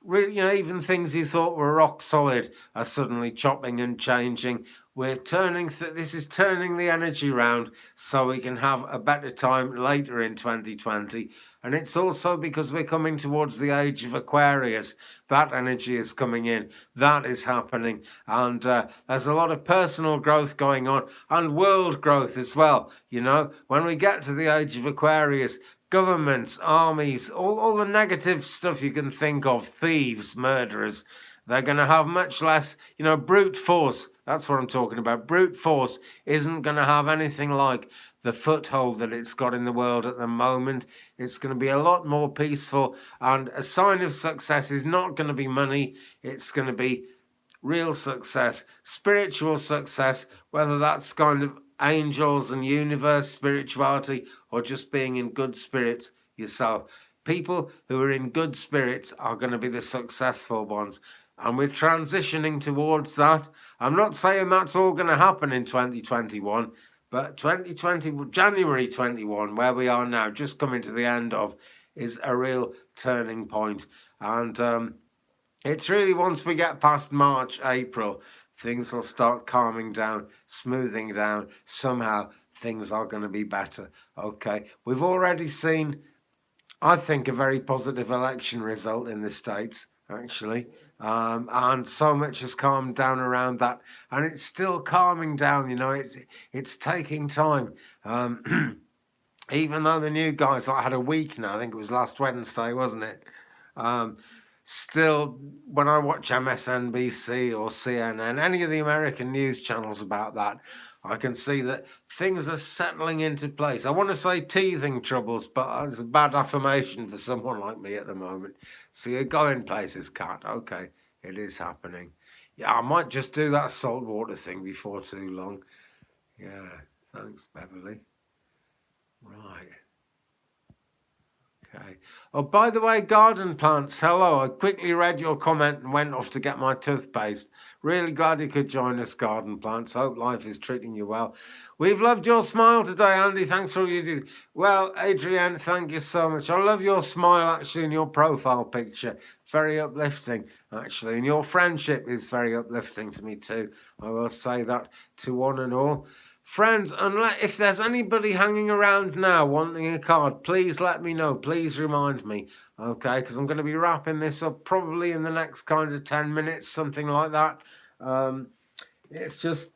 Even things you thought were rock solid are suddenly chopping and changing. We're turning, this is turning the energy round so we can have a better time later in 2020. And it's also because we're coming towards the age of Aquarius. That energy is coming in. That is happening. And there's a lot of personal growth going on and world growth as well. When we get to the age of Aquarius, governments, armies, all the negative stuff you can think of, thieves, murderers, they're going to have much less, brute force. That's what I'm talking about. Brute force isn't going to have anything like the foothold that it's got in the world at the moment. It's going to be a lot more peaceful, and a sign of success is not going to be money. It's going to be real success, spiritual success, whether that's kind of angels and universe spirituality or just being in good spirits yourself. People who are in good spirits are going to be the successful ones. And we're transitioning towards that. I'm not saying that's all going to happen in 2021, but 2020, January 21, where we are now, just coming to the end of, is a real turning point. And it's really once we get past March, April, things will start calming down, smoothing down. Somehow things are going to be better. Okay, we've already seen, I think, a very positive election result in the States, actually. And so much has calmed down around that, and it's still calming down. It's taking time. Even though the new guys had a week now, I think it was last Wednesday, wasn't it? Still, when I watch MSNBC or CNN, any of the American news channels about that, I can see that things are settling into place. I want to say teething troubles, but it's a bad affirmation for someone like me at the moment. So you're going places, Kat. Okay, it is happening. Yeah, I might just do that salt water thing before too long. Yeah, thanks, Beverly. Right. Okay. Oh, by the way, garden plants, hello. I quickly read your comment and went off to get my toothpaste. Really glad you could join us, garden plants. Hope life is treating you well. We've loved your smile today, Andy. Thanks for all you do. Well, Adrienne, thank you so much. I love your smile, actually, in your profile picture. Very uplifting, actually. And your friendship is very uplifting to me, too. I will say that to one and all. Friends, if there's anybody hanging around now wanting a card, please let me know. Please remind me, okay? Because I'm going to be wrapping this up probably in the next kind of 10 minutes, something like that. It's just,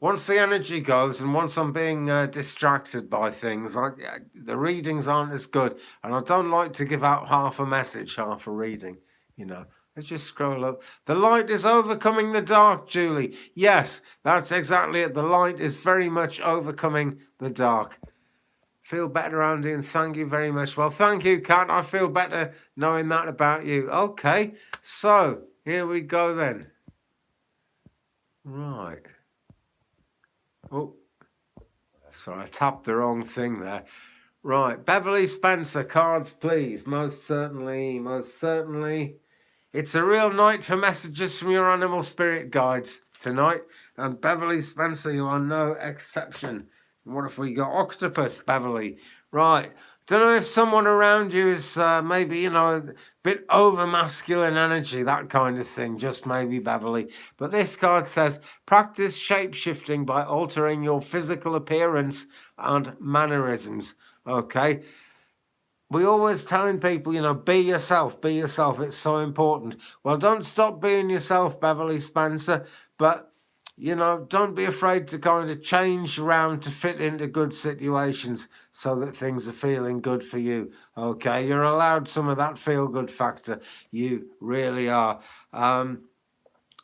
once the energy goes and once I'm being distracted by things, the readings aren't as good. And I don't like to give out half a message, half a reading, Let's just scroll up. The light is overcoming the dark, Julie. Yes, that's exactly it. The light is very much overcoming the dark. Feel better, Andy, and thank you very much. Well, thank you, Kat. I feel better knowing that about you. Okay, so here we go then. Right. Oh, sorry, I tapped the wrong thing there. Right, Beverly Spencer, cards, please. Most certainly, most certainly. It's a real night for messages from your animal spirit guides tonight. And Beverly Spencer, you are no exception. What have we got? Octopus, Beverly. Right. Don't know if someone around you is maybe, a bit over masculine energy, that kind of thing. Just maybe, Beverly. But this card says, practice shape-shifting by altering your physical appearance and mannerisms. Okay. We always telling people, be yourself, be yourself. It's so important. Well, don't stop being yourself, Beverly Spencer. But, don't be afraid to kind of change around to fit into good situations so that things are feeling good for you. Okay, you're allowed some of that feel-good factor. You really are.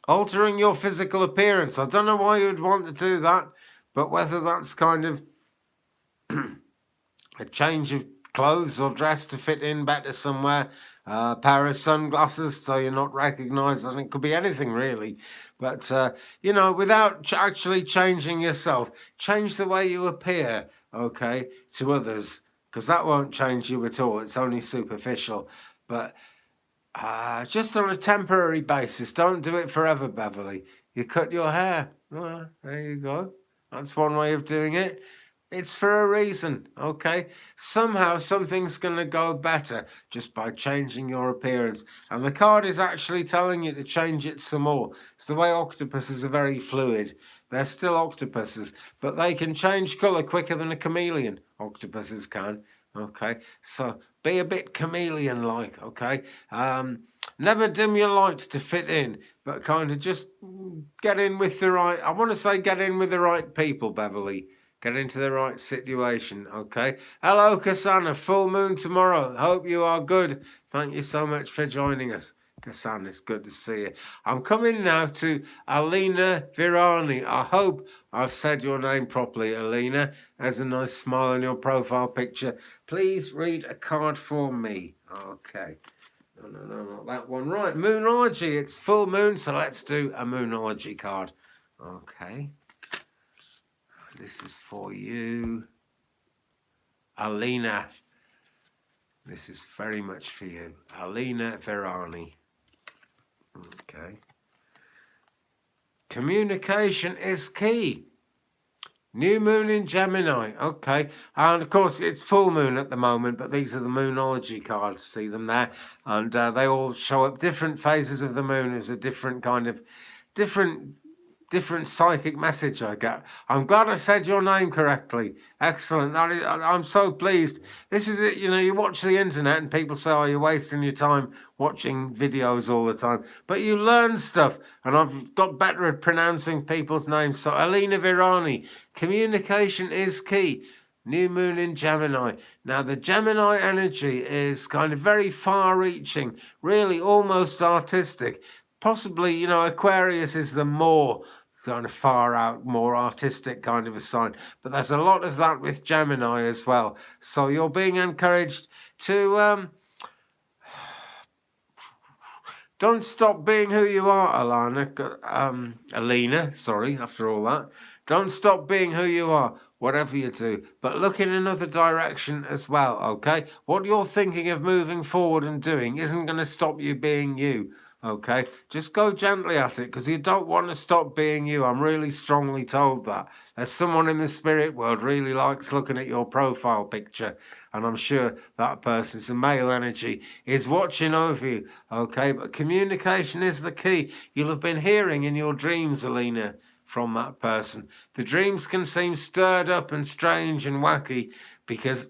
Altering your physical appearance. I don't know why you'd want to do that, but whether that's kind of a change of clothes or dress to fit in better somewhere, a pair of sunglasses so you're not recognised, and it could be anything really. But, you know, without actually changing yourself, change the way you appear, okay, to others, because that won't change you at all. It's only superficial. But just on a temporary basis. Don't do it forever, Beverly. You cut your hair. Well, there you go. That's one way of doing it. It's for a reason, okay? Somehow something's going to go better just by changing your appearance. And the card is actually telling you to change it some more. It's the way octopuses are very fluid. They're still octopuses, but they can change colour quicker than a chameleon. Octopuses can, okay? So be a bit chameleon-like, okay? Never dim your light to fit in, but kind of just get in with the right... I want to say get in with the right people, Beverly. Get into the right situation, okay? Hello, Kasana. Full moon tomorrow. Hope you are good. Thank you so much for joining us. Kasana, it's good to see you. I'm coming now to Alina Virani. I hope I've said your name properly, Alina. There's a nice smile on your profile picture. Please read a card for me. Okay. No, not that one. Right, Moonology. It's full moon, so let's do a Moonology card. Okay. This is for you, Alina. This is very much for you, Alina Virani. Okay. Communication is key. New moon in Gemini. Okay. And of course, it's full moon at the moment, but these are the Moonology cards. See them there? And they all show up different phases of the moon as a different kind of different psychic message I get. I'm glad I said your name correctly. Excellent. I'm so pleased. This is it. You know, you watch the internet and people say, oh, you're wasting your time watching videos all the time. But you learn stuff, and I've got better at pronouncing people's names. So Alina Virani, communication is key. New moon in Gemini. Now, the Gemini energy is kind of very far-reaching, really almost artistic. Possibly, you know, Aquarius is the more kind of far out, more artistic kind of a sign. But there's a lot of that with Gemini as well. So you're being encouraged to don't stop being who you are, Alina, sorry, after all that. Don't stop being who you are, whatever you do. But look in another direction as well, okay? What you're thinking of moving forward and doing isn't going to stop you being you. Okay, just go gently at it because you don't want to stop being you. I'm really strongly told that. There's someone in the spirit world really likes looking at your profile picture, and I'm sure that person's a male energy is watching over you. Okay, but communication is the key. You'll have been hearing in your dreams, Alina, from that person. The dreams can seem stirred up and strange and wacky because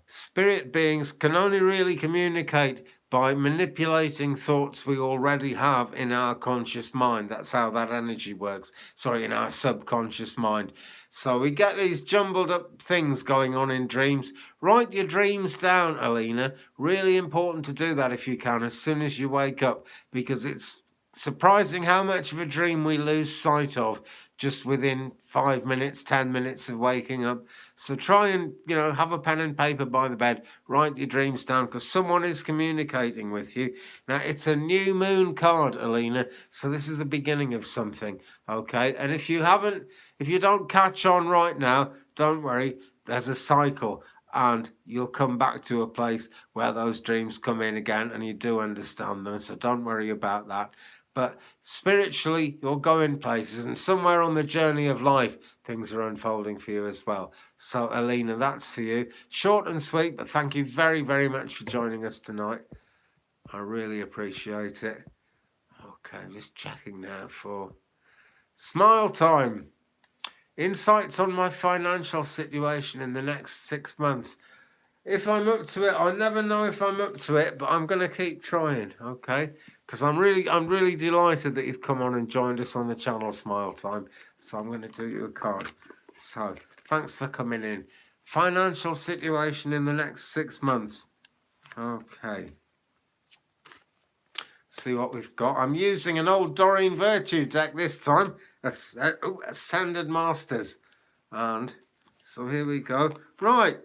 spirit beings can only really communicate by manipulating thoughts we already have in our conscious mind. That's how that energy works. Sorry, in our subconscious mind. So we get these jumbled up things going on in dreams. Write your dreams down, Alina. Really important to do that if you can, as soon as you wake up, because it's surprising how much of a dream we lose sight of just within 5 minutes, 10 minutes of waking up. So try and, you know, have a pen and paper by the bed, write your dreams down because someone is communicating with you. Now, it's a new moon card, Alina, so this is the beginning of something, okay? And if you don't catch on right now, don't worry, there's a cycle and you'll come back to a place where those dreams come in again and you do understand them, so don't worry about that. But spiritually, you're going places, and somewhere on the journey of life, things are unfolding for you as well. So, Alina, that's for you. Short and sweet, but thank you very, very much for joining us tonight. I really appreciate it. Okay, just checking now for smile time. Insights on my financial situation in the next 6 months. If I'm up to it, I never know if I'm up to it, but I'm going to keep trying, okay? Because I'm really delighted that you've come on and joined us on the channel, Smile Time. So I'm going to do you a card. So thanks for coming in. Financial situation in the next 6 months. Okay. See what we've got. I'm using an old Doreen Virtue deck this time. Ascended Masters. And so here we go. Right.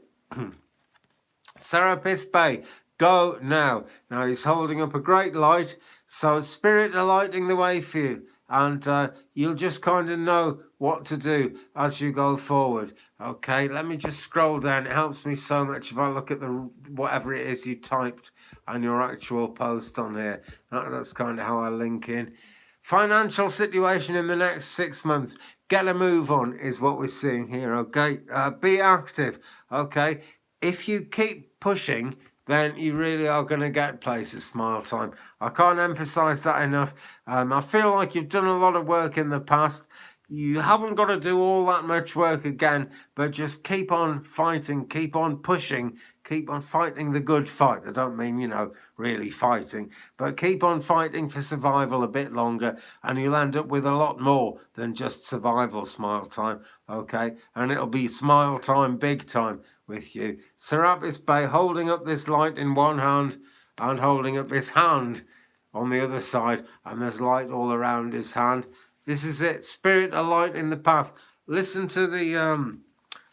Serapis Bay. Go now. Now he's holding up a great light. So Spirit are lighting the way for you. And you'll just kind of know what to do as you go forward. Okay, let me just scroll down. It helps me so much if I look at the whatever it is you typed and your actual post on here. That's kind of how I link in. Financial situation in the next 6 months. Get a move on is what we're seeing here, okay? Be active, okay? If you keep pushing, then you really are going to get places, Smile Time. I can't emphasize that enough. I feel like you've done a lot of work in the past. You haven't got to do all that much work again, but just keep on fighting, keep on pushing, keep on fighting the good fight. I don't mean, really fighting, but keep on fighting for survival a bit longer, and you'll end up with a lot more than just survival, Smile Time, okay? And it'll be Smile Time, big time with you. Serapis Bey holding up this light in one hand and holding up his hand on the other side, and there's light all around his hand. This is it. Spirit, a light in the path. Listen to the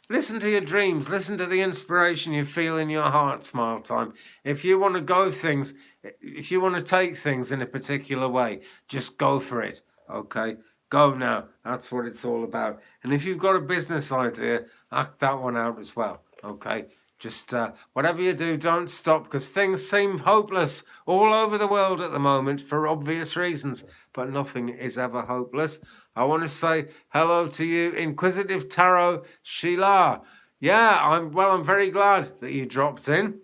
listen to your dreams. Listen to the inspiration you feel in your heart, Smile Time. If you want to go things, if you want to take things in a particular way, just go for it. Okay? Go now. That's what it's all about. And if you've got a business idea, act that one out as well. Okay? Just whatever you do, don't stop, because things seem hopeless all over the world at the moment for obvious reasons, but nothing is ever hopeless. I want to say hello to you, Inquisitive Tarot Sheila. Yeah, I'm very glad that you dropped in.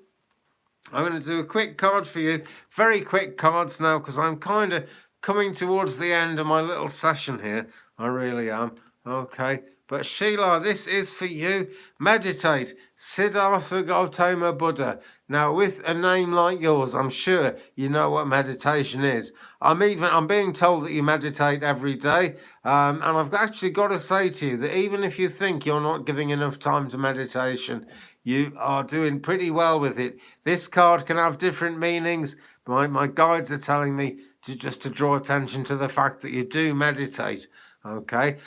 I'm going to do a quick card for you. Very quick cards now, because I'm kind of coming towards the end of my little session here. I really am. Okay. But Sheila, this is for you. Meditate. Siddhartha Gautama Buddha. Now, with a name like yours, I'm sure you know what meditation is. I'm being told that you meditate every day. And I've actually got to say to you that even if you think you're not giving enough time to meditation, you are doing pretty well with it. This card can have different meanings. My guides are telling me to draw attention to the fact that you do meditate. Okay.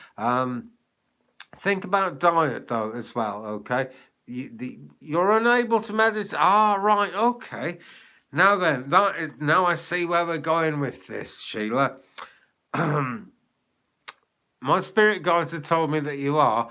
Think about diet, though, as well, okay? You're unable to meditate. Ah, right, okay. Now then, now I see where we're going with this, Sheila. My spirit guides have told me that you are.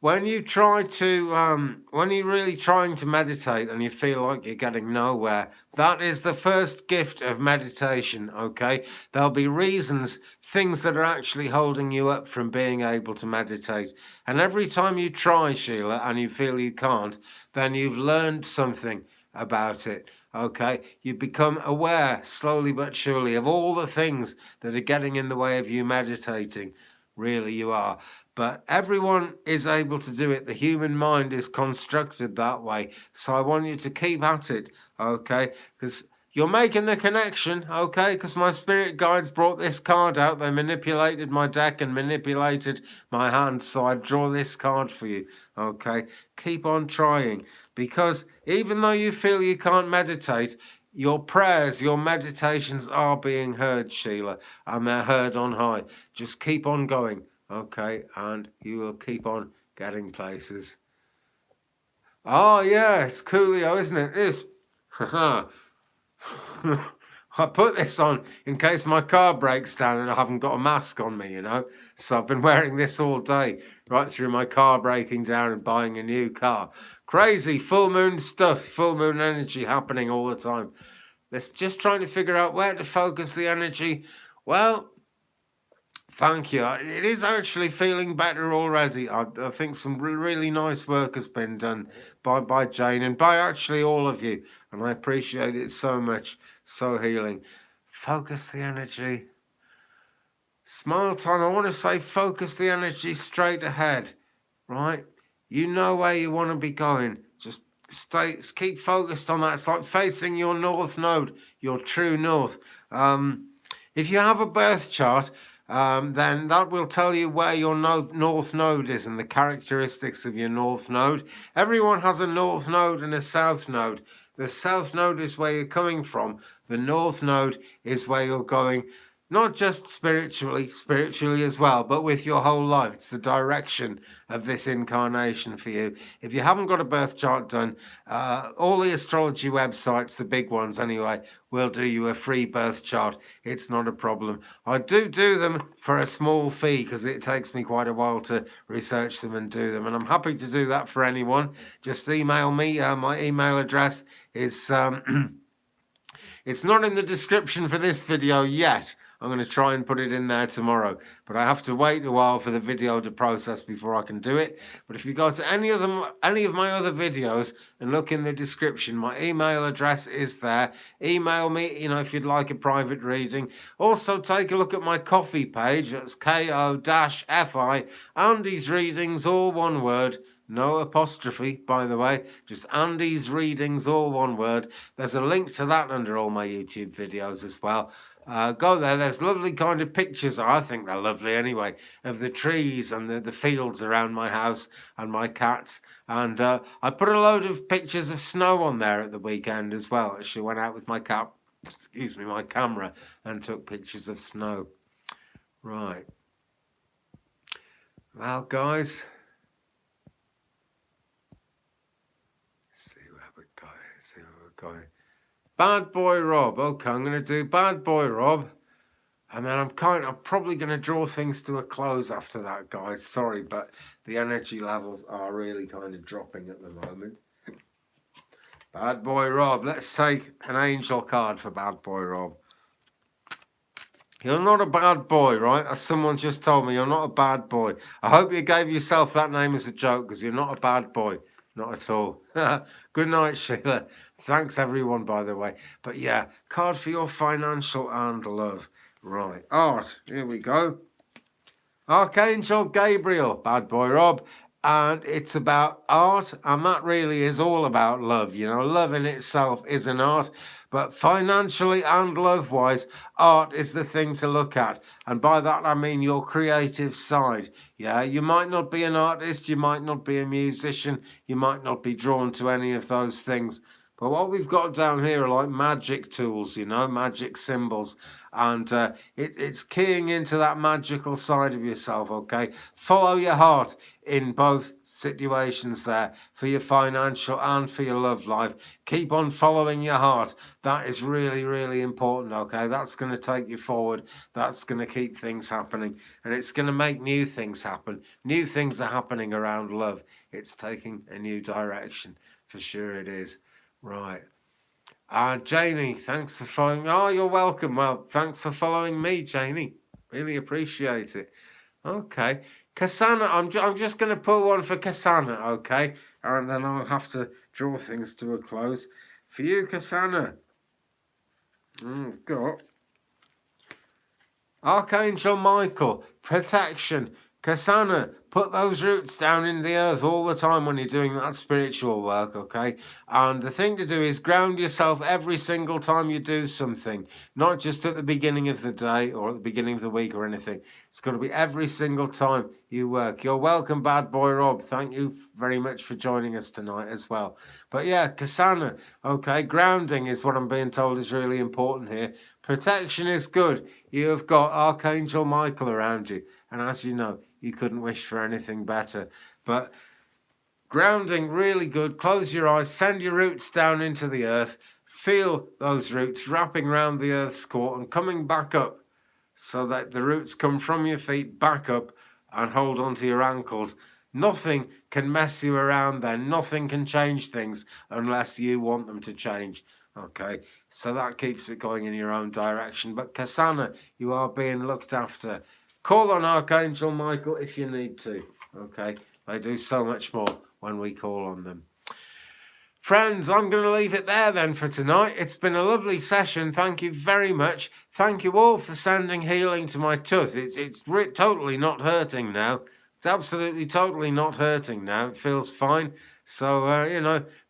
When you try to, when you're really trying to meditate and you feel like you're getting nowhere, that is the first gift of meditation, okay? There'll be reasons, things that are actually holding you up from being able to meditate. And every time you try, Sheila, and you feel you can't, then you've learned something about it, okay? You become aware, slowly but surely, of all the things that are getting in the way of you meditating. Really, you are. But everyone is able to do it. The human mind is constructed that way. So I want you to keep at it, okay? Because you're making the connection, okay? Because my spirit guides brought this card out. They manipulated my deck and manipulated my hand. So I draw this card for you, okay? Keep on trying. Because even though you feel you can't meditate, your prayers, your meditations are being heard, Sheila. And they're heard on high. Just keep on going. Okay, and you will keep on getting places. Oh, yeah, it's coolio, isn't it? This. I put this on in case my car breaks down and I haven't got a mask on me, So I've been wearing this all day, right through my car breaking down and buying a new car. Crazy full moon stuff, full moon energy happening all the time. Let's just trying to figure out where to focus the energy. Well, thank you. It is actually feeling better already. I think some really nice work has been done by Jane and by actually all of you. And I appreciate it so much. So healing. Focus the energy. Smile Time. I want to say focus the energy straight ahead. Right? You know where you want to be going. Just keep focused on that. It's like facing your north node, your true north. If you have a birth chart, then that will tell you where your north node is and the characteristics of your north node. Everyone has a north node and a south node. The south node is where you're coming from. The north node is where you're going. not just spiritually as well, but with your whole life. It's the direction of this incarnation for you. If you haven't got a birth chart done, all the astrology websites, the big ones anyway, will do you a free birth chart. It's not a problem. I do them for a small fee because it takes me quite a while to research them and do them. And I'm happy to do that for anyone. Just email me. My email address is... it's not in the description for this video yet. I'm going to try and put it in there tomorrow, but I have to wait a while for the video to process before I can do it. But if you go to any of my other videos and look in the description, my email address is there. Email me, if you'd like a private reading. Also, take a look at my Ko-fi page. That's Ko-fi, Andy's Readings, all one word. No apostrophe, by the way, just Andy's Readings, all one word. There's a link to that under all my YouTube videos as well. Go there. There's lovely kind of pictures. I think they're lovely anyway, of the trees and the fields around my house and my cats. And I put a load of pictures of snow on there at the weekend as well. Actually went out with my my camera and took pictures of snow. Right. Well, guys. See where we're going. Bad Boy Rob. Okay, I'm going to do Bad Boy Rob. And then I'm probably going to draw things to a close after that, guys. Sorry, but the energy levels are really kind of dropping at the moment. Bad Boy Rob. Let's take an angel card for Bad Boy Rob. You're not a bad boy, right? As someone just told me, you're not a bad boy. I hope you gave yourself that name as a joke, because you're not a bad boy. Not at all. Good night, Sheila. Thanks, everyone, by the way. But yeah, card for your financial and love. Right. Art. Here we go. Archangel Gabriel, Bad Boy Rob. And it's about art. And that really is all about love. Love in itself is an art. But financially and love-wise, art is the thing to look at. And by that, I mean your creative side. Yeah, you might not be an artist. You might not be a musician. You might not be drawn to any of those things. But what we've got down here are like magic tools, magic symbols. And it's keying into that magical side of yourself, okay? Follow your heart in both situations there, for your financial and for your love life. Keep on following your heart. That is really, really important, okay? That's going to take you forward. That's going to keep things happening. And it's going to make new things happen. New things are happening around love. It's taking a new direction. For sure it is. Right. Janie, thanks for following. Oh, you're welcome. Well, thanks for following me, Janie. Really appreciate it. Okay. Kasana, I'm just going to pull one for Kasana, okay? And then I'll have to draw things to a close. For you, Kasana, we've got Archangel Michael, protection. Kasana, put those roots down in the earth all the time when you're doing that spiritual work, okay? And the thing to do is ground yourself every single time you do something, not just at the beginning of the day or at the beginning of the week or anything. It's got to be every single time you work. You're welcome, Bad Boy Rob. Thank you very much for joining us tonight as well. But yeah, Kasana, okay, grounding is what I'm being told is really important here. Protection is good. You have got Archangel Michael around you. And as you know, you couldn't wish for anything better. But grounding, really good. Close your eyes, send your roots down into the earth. Feel those roots wrapping around the earth's core and coming back up, so that the roots come from your feet back up and hold onto your ankles. Nothing can mess you around then. Nothing can change things unless you want them to change. Okay, so that keeps it going in your own direction. But Kasana, you are being looked after. Call on Archangel Michael if you need to, okay? They do so much more when we call on them. Friends, I'm going to leave it there then for tonight. It's been a lovely session. Thank you very much. Thank you all for sending healing to my tooth. It's totally not hurting now. It's absolutely totally not hurting now. It feels fine. So,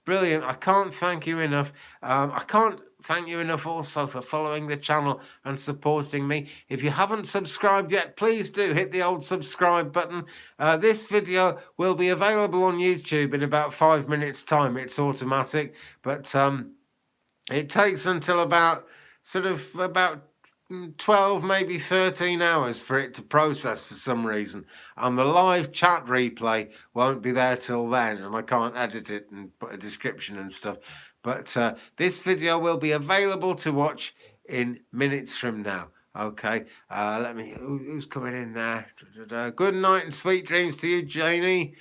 brilliant. I can't thank you enough. I can't thank you enough also for following the channel and supporting me. If you haven't subscribed yet, please do hit the old subscribe button. This video will be available on YouTube in about 5 minutes time. It's automatic, but it takes until about 12, maybe 13 hours for it to process for some reason. And the live chat replay won't be there till then, and I can't edit it and put a description and stuff. But this video will be available to watch in minutes from now. Okay, let me, who's coming in there? Good night and sweet dreams to you, Janie.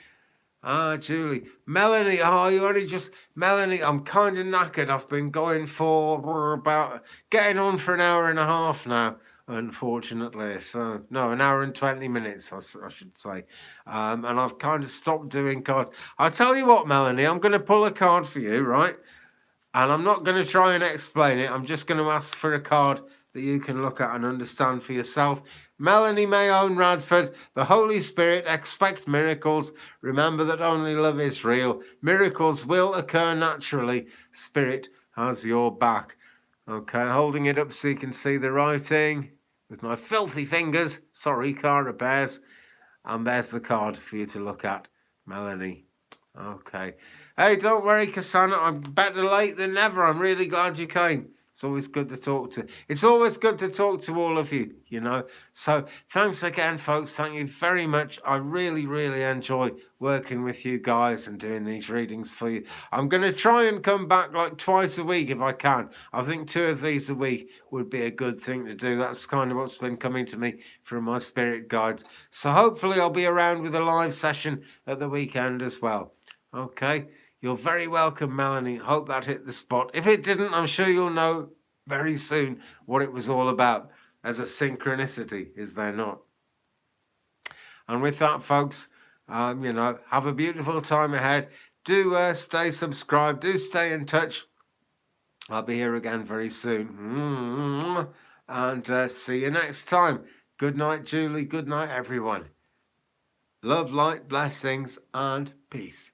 Julie. Melanie, you only just... Melanie, I'm kind of knackered. I've been going for about... Getting on for an hour and a half now, unfortunately. So, no, an hour and 20 minutes, I should say. And I've kind of stopped doing cards. I'll tell you what, Melanie, I'm going to pull a card for you, right? And I'm not going to try and explain it. I'm just going to ask for a card that you can look at and understand for yourself. Melanie Mayon Radford, the Holy Spirit, expect miracles. Remember that only love is real. Miracles will occur naturally. Spirit has your back. Okay, holding it up so you can see the writing with my filthy fingers. Sorry, Cara Bears. And there's the card for you to look at, Melanie. Okay. Hey, don't worry, Cassandra. I'm better late than never. I'm really glad you came. It's always good to talk to. It's always good to talk to all of you, you know. So thanks again, folks. Thank you very much. I really, really enjoy working with you guys and doing these readings for you. I'm going to try and come back like twice a week if I can. I think 2 of these a week would be a good thing to do. That's kind of what's been coming to me from my spirit guides. So hopefully I'll be around with a live session at the weekend as well. Okay. You're very welcome, Melanie. Hope that hit the spot. If it didn't, I'm sure you'll know very soon what it was all about. As a synchronicity, is there not? And with that, folks, you know, have a beautiful time ahead. Do stay subscribed. Do stay in touch. I'll be here again very soon. And see you next time. Good night, Julie. Good night, everyone. Love, light, blessings, and peace.